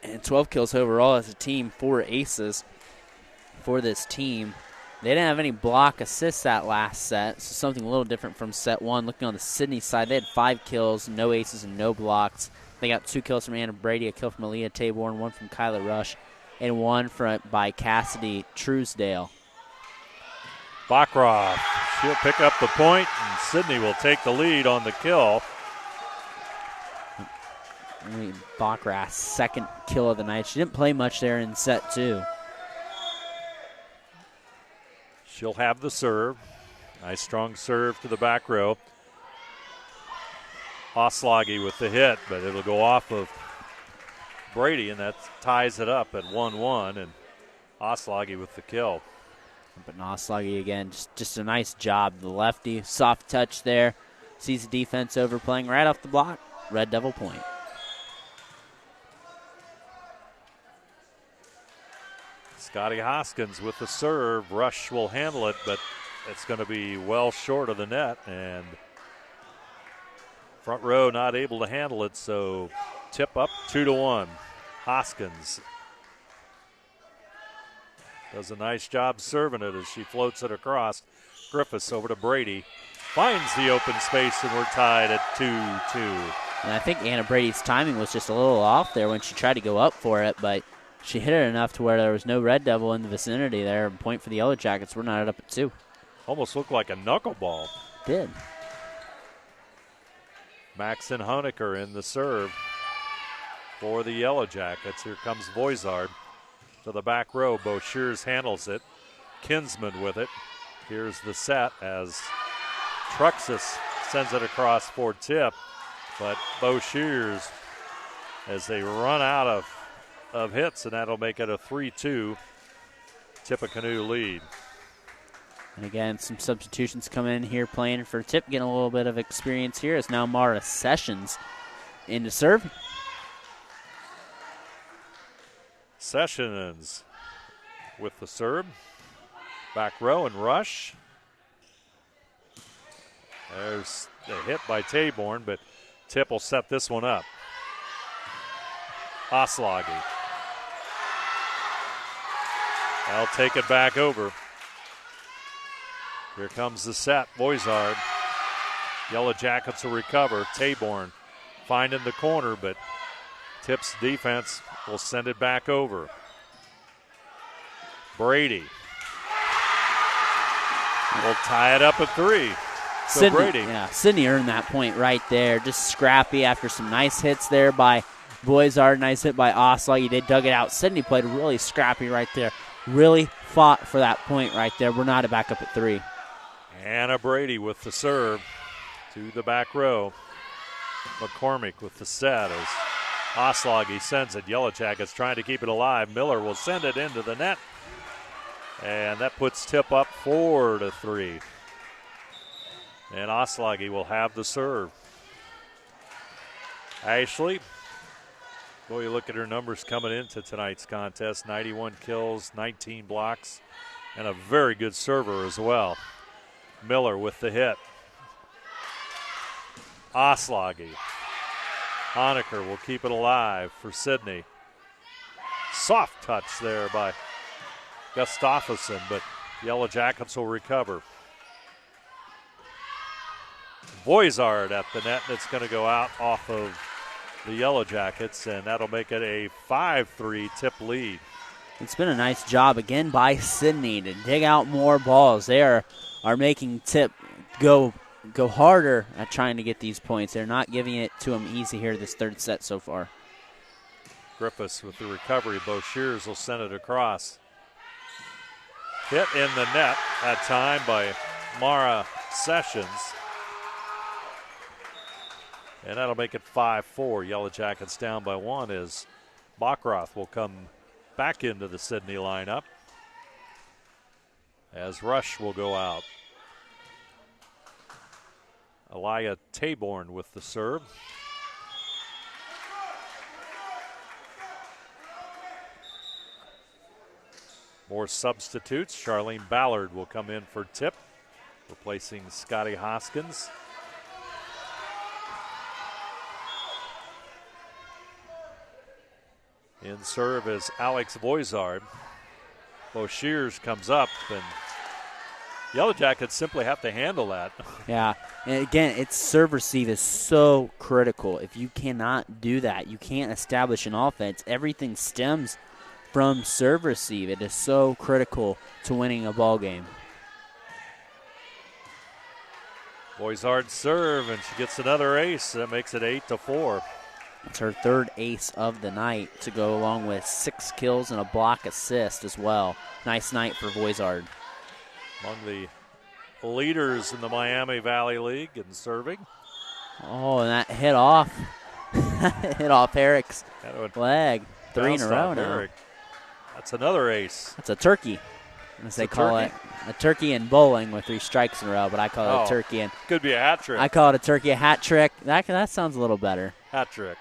And 12 kills overall as a team. 4 aces for this team. They didn't have any block assists that last set, so something a little different from set 1. Looking on the Sidney side, they had 5 kills, no aces and no blocks. They got 2 kills from Anna Brady, a kill from Aaliyah Taborn, 1 from Kyla Rush, and 1 by Cassidy Truesdale. Bachrach, she'll pick up the point, and Sidney will take the lead on the kill. Bachrach's 2nd kill of the night. She didn't play much there in set 2. She'll have the serve. Nice strong serve to the back row. Osloggy with the hit, but it'll go off of Brady, and that ties it up at 1-1, and Osloggy with the kill. But Osloggy again, just a nice job. The lefty, soft touch there. sees the defense overplaying right off the block. Red Devil point. Scotty Hoskins with the serve. Rush will handle it, but it's going to be well short of the net, and front row not able to handle it, so tip up 2-1. Hoskins does a nice job serving it as she floats it across. Griffiths over to Brady. Finds the open space, and we're tied at 2-2. And I think Anna Brady's timing was just a little off there when she tried to go up for it, but she hit it enough to where there was no Red Devil in the vicinity there. Point for the Yellow Jackets. We're not up at 2. Almost looked like a knuckleball. Did. Maxon Honecker in the serve for the Yellow Jackets. Here comes Voizard to the back row. Boshears handles it. Kinsman with it. Here's the set as Truxas sends it across for tip. But Boshears, as they run out of hits, and that'll make it a 3-2 Tippecanoe lead. And again, some substitutions come in here playing for Tip, getting a little bit of experience here. Is now Mara Sessions in to serve. Sessions with the serve. Back row and rush. There's a hit by Taborn, but Tip will set this one up. Oslagi. They'll take it back over. Here comes the set. Voizard. Yellow Jackets will recover. Taborn finding the corner, but Tip's defense will send it back over. Brady will tie it up at 3. So Sidney, Brady. Yeah, Sidney earned that point right there. Just scrappy after some nice hits there by Voizard. Nice hit by Oslagi. They dug it out. Sidney played really scrappy right there. Really fought for that point right there. We're not back up at 3. Anna Brady with the serve to the back row. McCormick with the set as Oslagi sends it. Yellow Jackets trying to keep it alive. Miller will send it into the net. And that puts Tip up 4-3. And Oslagi will have the serve. Ashley, boy, you look at her numbers coming into tonight's contest. 91 kills, 19 blocks, and a very good server as well. Miller with the hit. Oslagi. Honecker will keep it alive for Sidney. Soft touch there by Gustafsson, but Yellow Jackets will recover. Voizard at the net, and it's going to go out off of the Yellow Jackets, and that'll make it a 5-3 Tip lead. It's been a nice job again by Sidney to dig out more balls. They are making Tip go harder at trying to get these points. They're not giving it to them easy here this third set so far. Griffiths with the recovery. Boshears will send it across. Hit in the net that time by Mara Sessions. And that'll make it 5-4. Yellow Jackets down by 1 as Bachroth will come back into the Sidney lineup as Rush will go out. Elia Taborn with the serve. More substitutes. Charlene Ballard will come in for Tip, replacing Scotty Hoskins. In serve is Alex Voizard. Boshears comes up, and Yellow Jackets simply have to handle that. Yeah, and again, its serve receive is so critical. If you cannot do that, you can't establish an offense. Everything stems from serve receive. It is so critical to winning a ball game. Voizard serve, and she gets another ace. That makes it 8-4. It's her third ace of the night to go along with 6 kills and a block assist as well. Nice night for Voizard. Among the leaders in the Miami Valley League in serving. Oh, and that hit off. Hit off Eric's leg. 3 in a row now. Eric. That's another ace. That's a turkey, as they call it. a turkey in bowling with 3 strikes in a row, but I call it a turkey. And could be a hat trick. I call it a turkey, a hat trick. That sounds a little better. Hat trick.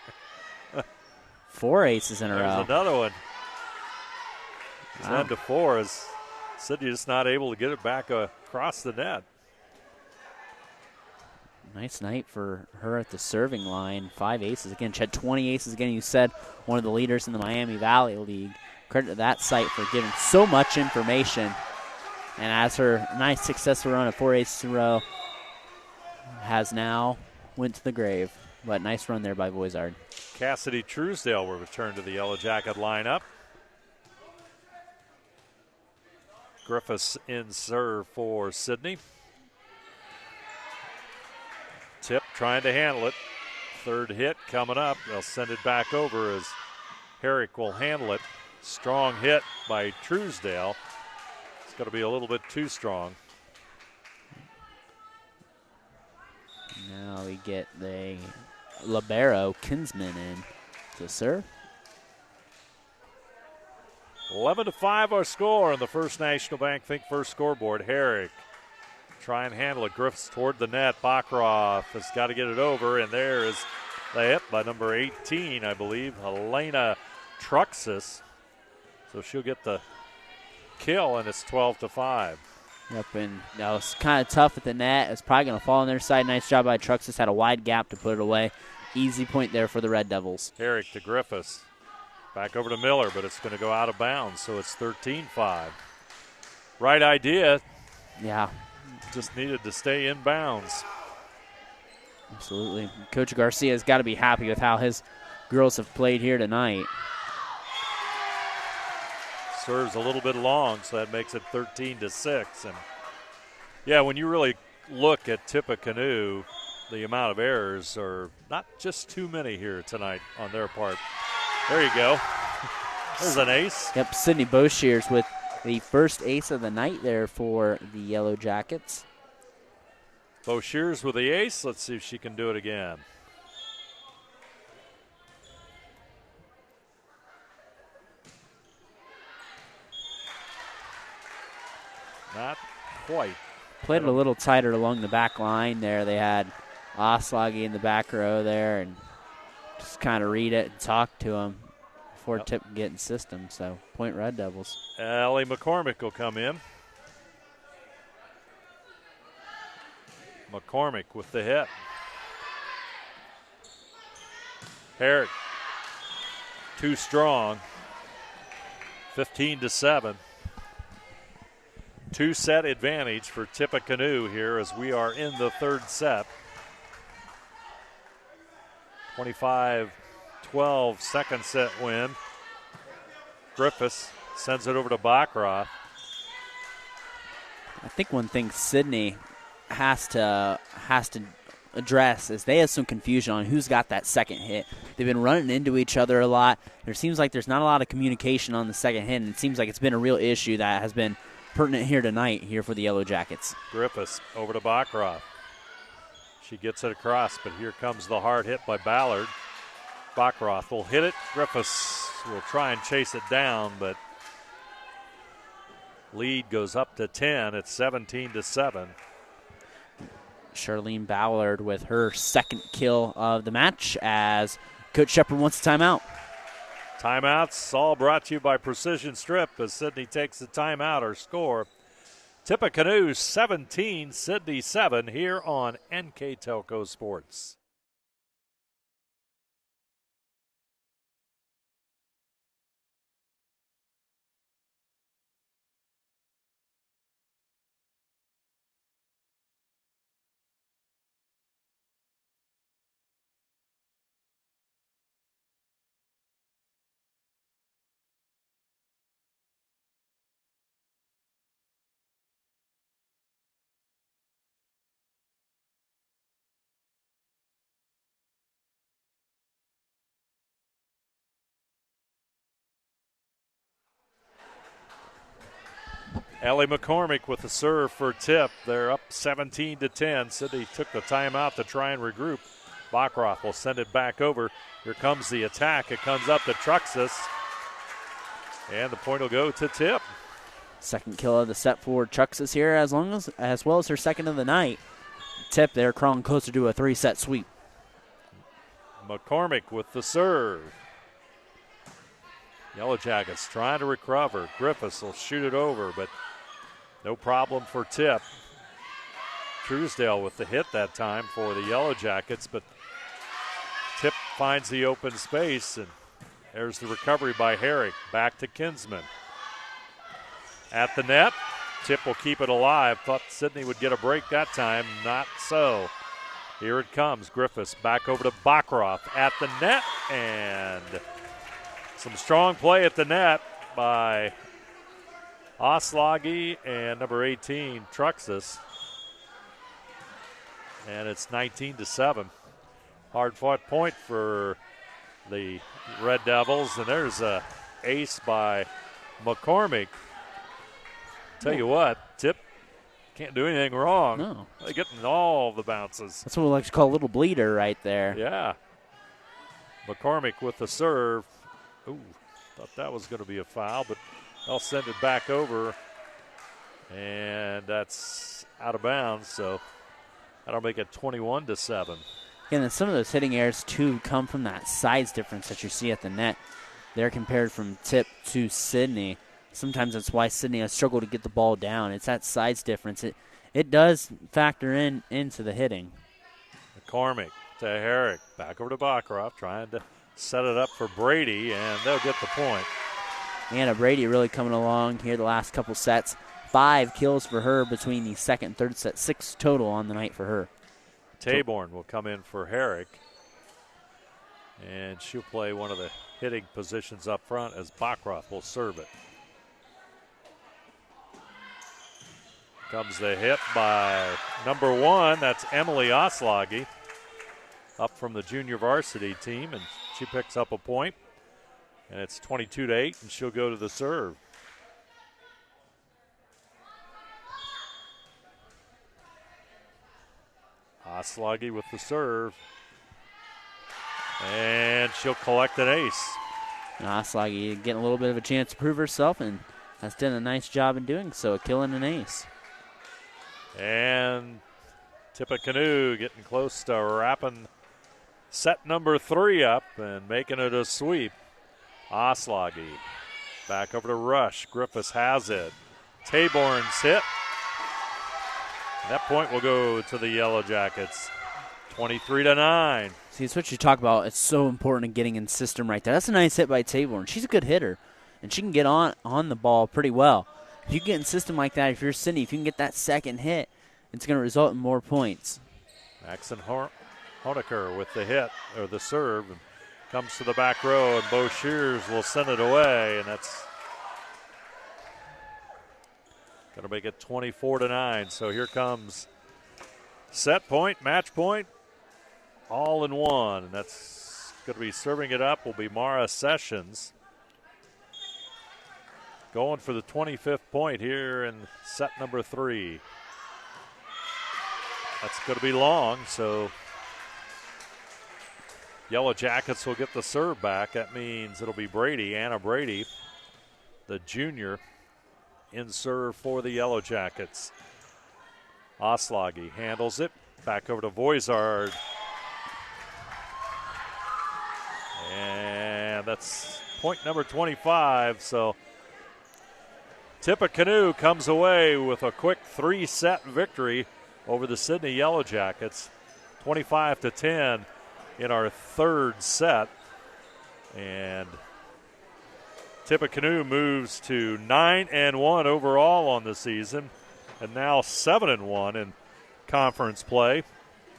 4 aces in a row. There's another one. It's 10-4 as Sidney just not able to get it back across the net. Nice night for her at the serving line. 5 aces again. She had 20 aces again. You said one of the leaders in the Miami Valley League. Credit to that site for giving so much information. And as her nice successful run of 4 aces in a row has now went to the grave. But nice run there by Voisard. Cassidy Truesdale will return to the Yellow Jacket lineup. Griffiths in serve for Sidney. Tip trying to handle it. Third hit coming up. They'll send it back over as Herrick will handle it. Strong hit by Truesdale. It's going to be a little bit too strong. Now we get the libero Kinsman in to serve. 11-5 our score on the First National Bank Think First scoreboard. Herrick try and handle it. Griffiths toward the net. Bachroff has got to get it over, and there is the hit by number 18, I believe, Helena Truxas. So she'll get the kill, and it's 12-5. Yep, and that was kind of tough at the net. It's probably going to fall on their side. Nice job by Truxas. Had a wide gap to put it away. Easy point there for the Red Devils. Herrick to Griffiths. Back over to Miller, but it's going to go out of bounds, so it's 13-5. Right idea. Yeah. Just needed to stay in bounds. Absolutely. Coach Garcia's got to be happy with how his girls have played here tonight. Serves a little bit long, so that makes it 13-6. And yeah, when you really look at Tippecanoe, the amount of errors are not just too many here tonight on their part. There you go. There's an ace. Yep, Sidney Boshears with the first ace of the night there for the Yellow Jackets. Boshears with the ace. Let's see if she can do it again. Not quite. Played it a little tighter along the back line there. They had Oslagi in the back row there and just kind of read it and talk to him before Tip can get in system. So, point Red Devils. Ellie McCormick will come in. McCormick with the hit. Herrick, too strong. 15-7. 2-set advantage for Tippecanoe here as we are in the third set. 25-12 second set win. Griffiths sends it over to Bachroff. I think one thing Sidney has to address is they have some confusion on who's got that second hit. They've been running into each other a lot. There seems like there's not a lot of communication on the second hit, and it seems like it's been a real issue that has been pertinent here tonight here for the Yellow Jackets. Griffiths over to Bachroff. She gets it across, but here comes the hard hit by Ballard. Bachroff will hit it. Griffiths will try and chase it down, but lead goes up to 10. It's 17-7. Charlene Ballard with her second kill of the match as Coach Shepard wants a timeout. Timeouts all brought to you by Precision Strip as Sidney takes the timeout. Our score, Tippecanoe 17, Sidney 7 here on NKTelco Sports. Ellie McCormick with the serve for Tip. They're up 17-10. Sidney took the timeout to try and regroup. Bachroff will send it back over. Here comes the attack. It comes up to Truxas. And the point will go to Tip. Second kill of the set for Truxas here, as well as her second of the night. Tip there, crawling closer to a 3-set sweep. McCormick with the serve. Yellow Jackets trying to recover. Griffiths will shoot it over, but no problem for Tip. Truesdale with the hit that time for the Yellow Jackets, but Tip finds the open space, and there's the recovery by Herrick. Back to Kinsman. At the net, Tip will keep it alive. Thought Sidney would get a break that time. Not so. Here it comes. Griffiths back over to Baccaroff at the net, and some strong play at the net by Oslagi and number 18, Truxas. And it's 19-7. Hard-fought point for the Red Devils, and there's a ace by McCormick. Tell you what, Tip can't do anything wrong. No. They're getting all the bounces. That's what we like to call a little bleeder right there. Yeah. McCormick with the serve. Ooh, thought that was going to be a foul, but they'll send it back over, and that's out of bounds, so that'll make it 21-7. And then some of those hitting errors, too, come from that size difference that you see at the net. They're compared from Tip to Sidney. Sometimes that's why Sidney has struggled to get the ball down. It's that size difference. It does factor into the hitting. McCormick to Herrick. Back over to Baccaroff, trying to set it up for Brady, and they'll get the point. Anna Brady really coming along here the last couple sets. 5 kills for her between the second and third set. 6 total on the night for her. Taborn will come in for Herrick, and she'll play one of the hitting positions up front as Baccaroff will serve it. Comes the hit by number 1. That's Emily Oslagi, up from the junior varsity team, and she picks up a point. And it's 22-8, and she'll go to the serve. Oslagi with the serve. And she'll collect an ace. Oslagi getting a little bit of a chance to prove herself, and has done a nice job in doing so, killing an ace. And Tippecanoe getting close to wrapping set number 3 up and making it a sweep. Oslagi back over to Rush. Griffiths has it. Taborn's hit. That point will go to the Yellow Jackets. 23-9. See, it's what you talk about. It's so important in getting in system right there. That's a nice hit by Taborn. She's a good hitter, and she can get on the ball pretty well. If you get in system like that, if you're Sidney, if you can get that second hit, it's going to result in more points. Maxon Honecker with the hit, or the serve, and comes to the back row, and Bo Shears will send it away, and that's going to make it 24-9. So here comes set point, match point, all in one. And that's going to be serving it up will be Mara Sessions. Going for the 25th point here in set number 3. That's going to be long, so Yellow Jackets will get the serve back. That means it'll be Brady, Anna Brady, the junior, in serve for the Yellow Jackets. Oslagi handles it. Back over to Voizard. And that's point number 25, so Tippecanoe comes away with a quick 3-set victory over the Sidney Yellow Jackets, 25-10 in our third set. And Tippecanoe moves to 9-1 overall on the season, and now 7-1 in conference play.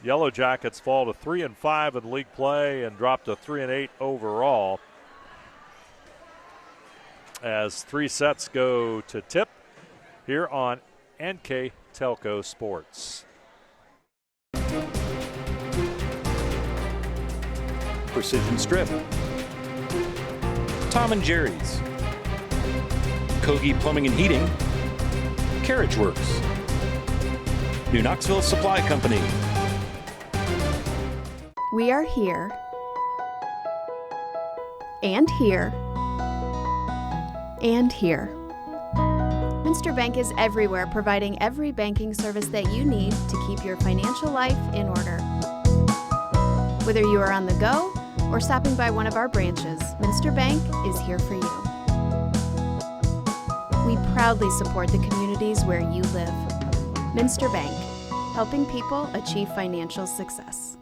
Yellow Jackets fall to 3-5 in league play and drop to 3-8 overall, as 3 sets go to Tip here on NKTelco Sports. Precision Strip, Tom and Jerry's, Kogi Plumbing and Heating, Carriage Works, New Knoxville Supply Company. We are here, and here, and here. Minster Bank is everywhere, providing every banking service that you need to keep your financial life in order. Whether you are on the go or stopping by one of our branches, Minster Bank is here for you. We proudly support the communities where you live. Minster Bank, helping people achieve financial success.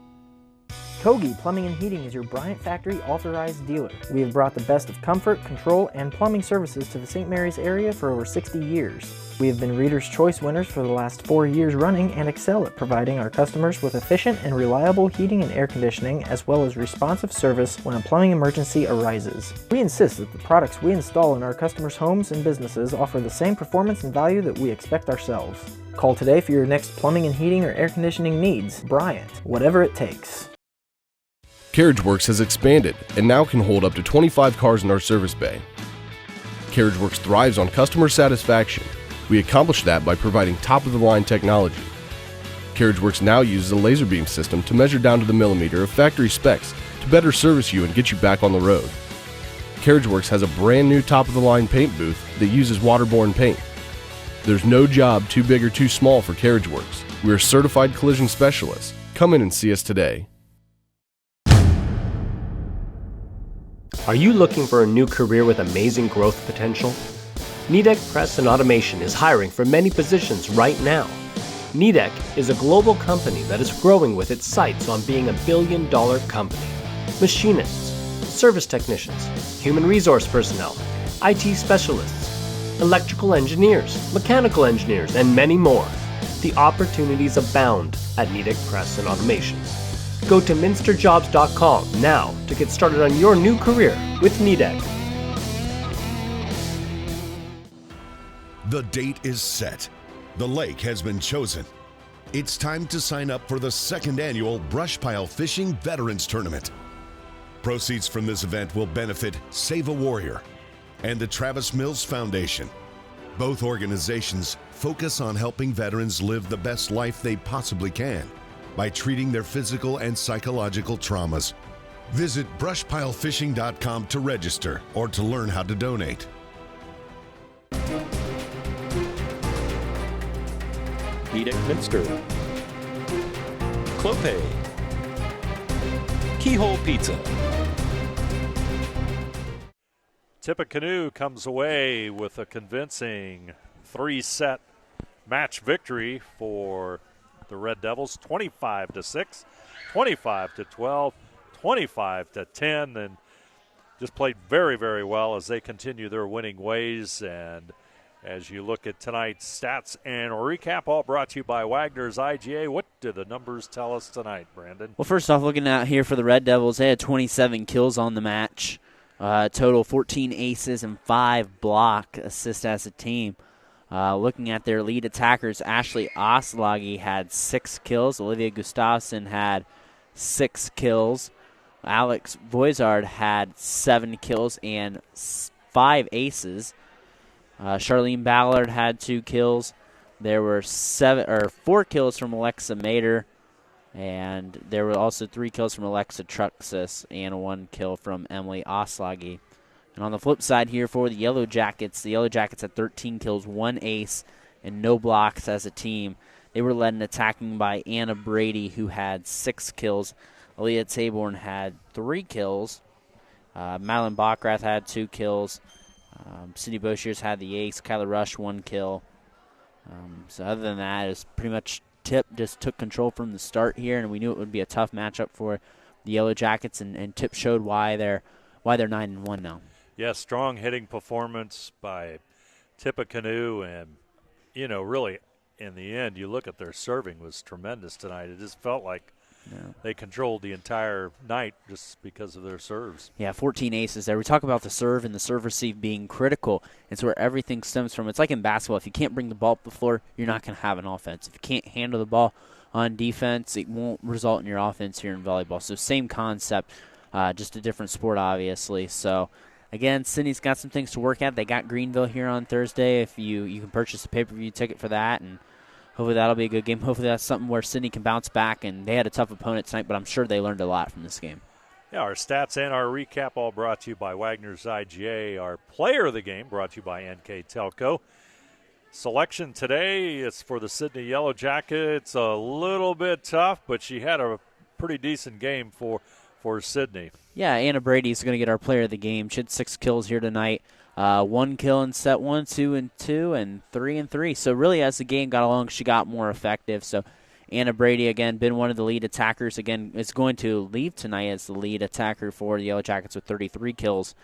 Kogi Plumbing and Heating is your Bryant Factory authorized dealer. We have brought the best of comfort, control, and plumbing services to the St. Mary's area for over 60 years. We have been Reader's Choice winners for the last 4 years running and excel at providing our customers with efficient and reliable heating and air conditioning, as well as responsive service when a plumbing emergency arises. We insist that the products we install in our customers' homes and businesses offer the same performance and value that we expect ourselves. Call today for your next plumbing and heating or air conditioning needs. Bryant, whatever it takes. CarriageWorks has expanded and now can hold up to 25 cars in our service bay. CarriageWorks thrives on customer satisfaction. We accomplish that by providing top-of-the-line technology. CarriageWorks now uses a laser beam system to measure down to the millimeter of factory specs to better service you and get you back on the road. CarriageWorks has a brand new top-of-the-line paint booth that uses waterborne paint. There's no job too big or too small for CarriageWorks. We are certified collision specialists. Come in and see us today. Are you looking for a new career with amazing growth potential? Nidec Press and Automation is hiring for many positions right now. Nidec is a global company that is growing with its sights on being a billion-dollar company. Machinists, service technicians, human resource personnel, IT specialists, electrical engineers, mechanical engineers, and many more. The opportunities abound at Nidec Press and Automation. Go to minsterjobs.com now to get started on your new career with Nidec. The date is set. The lake has been chosen. It's time to sign up for the second annual Brush Pile Fishing Veterans Tournament. Proceeds from this event will benefit Save a Warrior and the Travis Mills Foundation. Both organizations focus on helping veterans live the best life they possibly can by treating their physical and psychological traumas. Visit brushpilefishing.com to register or to learn how to donate. Nidec Minster, Clopay, Keyhole Pizza. Tippecanoe comes away with a convincing 3-set match victory for the Red Devils, 25-6, 25-12, 25-10, and just played very, very well as they continue their winning ways. And as you look at tonight's stats and recap, all brought to you by Wagner's IGA. What do the numbers tell us tonight, Brandon? Well, first off, looking out here for the Red Devils, they had 27 kills on the match, total 14 aces and 5 block assists as a team. Looking at their lead attackers, Ashley Oslagi had 6 kills. Olivia Gustafsson had 6 kills. Alex Voizard had 7 kills and 5 aces. Charlene Ballard had 2 kills. There were 4 kills from Alexa Mater, and there were also 3 kills from Alexa Truxas and 1 kill from Emily Oslagi. And on the flip side here for the Yellow Jackets had 13 kills, 1 ace, and no blocks as a team. They were led in attacking by Anna Brady, who had 6 kills. Aaliyah Taborn had 3 kills. Madeline Bachrath had 2 kills. Cindy Boshiers had the ace. Kyla Rush, 1 kill. So other than that, it's pretty much Tip just took control from the start here, and we knew it would be a tough matchup for the Yellow Jackets, and Tip showed why they're 9-1 now. Yes, strong hitting performance by Tippecanoe, and, really, in the end, you look at their serving was tremendous tonight. It just felt like they controlled the entire night just because of their serves. Yeah, 14 aces there. We talk about the serve and the serve receive being critical. It's where everything stems from. It's like in basketball. If you can't bring the ball up the floor, you're not going to have an offense. If you can't handle the ball on defense, it won't result in your offense here in volleyball. So same concept, just a different sport, obviously. So, again, Sidney's got some things to work at. They got Greenville here on Thursday. If you can purchase a pay-per-view ticket for that, and hopefully that'll be a good game. Hopefully that's something where Sidney can bounce back, and they had a tough opponent tonight, but I'm sure they learned a lot from this game. Yeah, our stats and our recap all brought to you by Wagner's IGA. Our player of the game brought to you by NKTelco. Selection today is for the Sidney Yellow Jackets. A little bit tough, but she had a pretty decent game for Sidney. Yeah, Anna Brady's going to get our player of the game. She had 6 kills here tonight. 1 kill in set 1, 2 and 2, and 3 and 3. So really, as the game got along, she got more effective. So Anna Brady, again, been one of the lead attackers. Again, is going to leave tonight as the lead attacker for the Yellow Jackets with 33 kills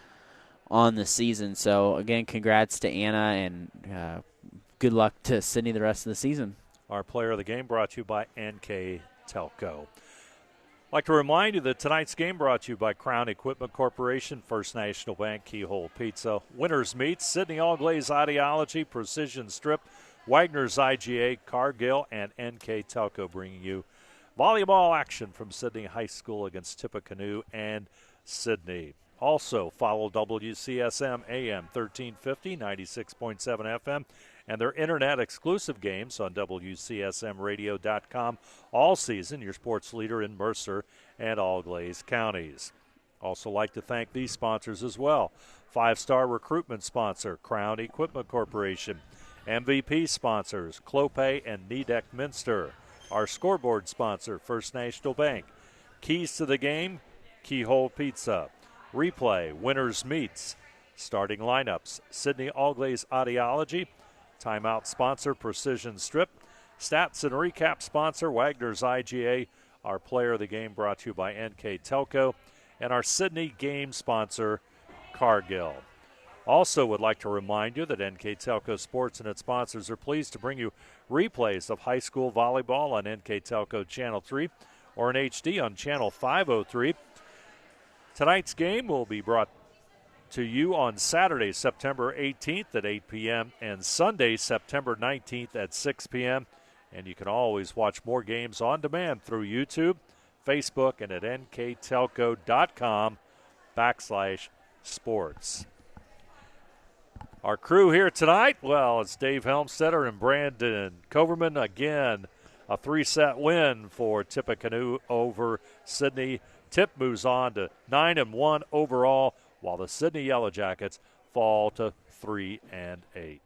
on the season. So, again, congrats to Anna, and good luck to Sidney the rest of the season. Our player of the game brought to you by NKTelco. I'd like to remind you that tonight's game brought to you by Crown Equipment Corporation, First National Bank, Keyhole Pizza, Winners Meats, Sidney All-Glaze Ideology, Precision Strip, Wagner's IGA, Cargill, and NKTelco bringing you volleyball action from Sidney High School against Tippecanoe and Sidney. Also, follow WCSM AM 1350, 96.7 FM, and their internet-exclusive games on WCSMradio.com all season, your sports leader in Mercer and All-Glaze counties. Also like to thank these sponsors as well. 5-star recruitment sponsor, Crown Equipment Corporation. MVP sponsors, Clopay and Nidec Minster. Our scoreboard sponsor, First National Bank. Keys to the game, Keyhole Pizza. Replay, Winners Meats. Starting lineups, Sidney All-Glaze Ideology. Timeout sponsor, Precision Strip. Stats and recap sponsor, Wagner's IGA. Our player of the game brought to you by NKTelco. And our Sidney game sponsor, Cargill. Also would like to remind you that NKTelco Sports and its sponsors are pleased to bring you replays of high school volleyball on NKTelco Channel 3 or in HD on Channel 503. Tonight's game will be brought to you on Saturday, September 18th at 8 p.m. and Sunday, September 19th at 6 p.m. And you can always watch more games on demand through YouTube, Facebook, and at nktelco.com/sports. Our crew here tonight, well, it's Dave Helmstetter and Brandon Coverman. Again, a 3-set win for Tippecanoe over Sidney. Tip moves on to 9-1 overall, while the Sidney Yellow Jackets fall to 3-8.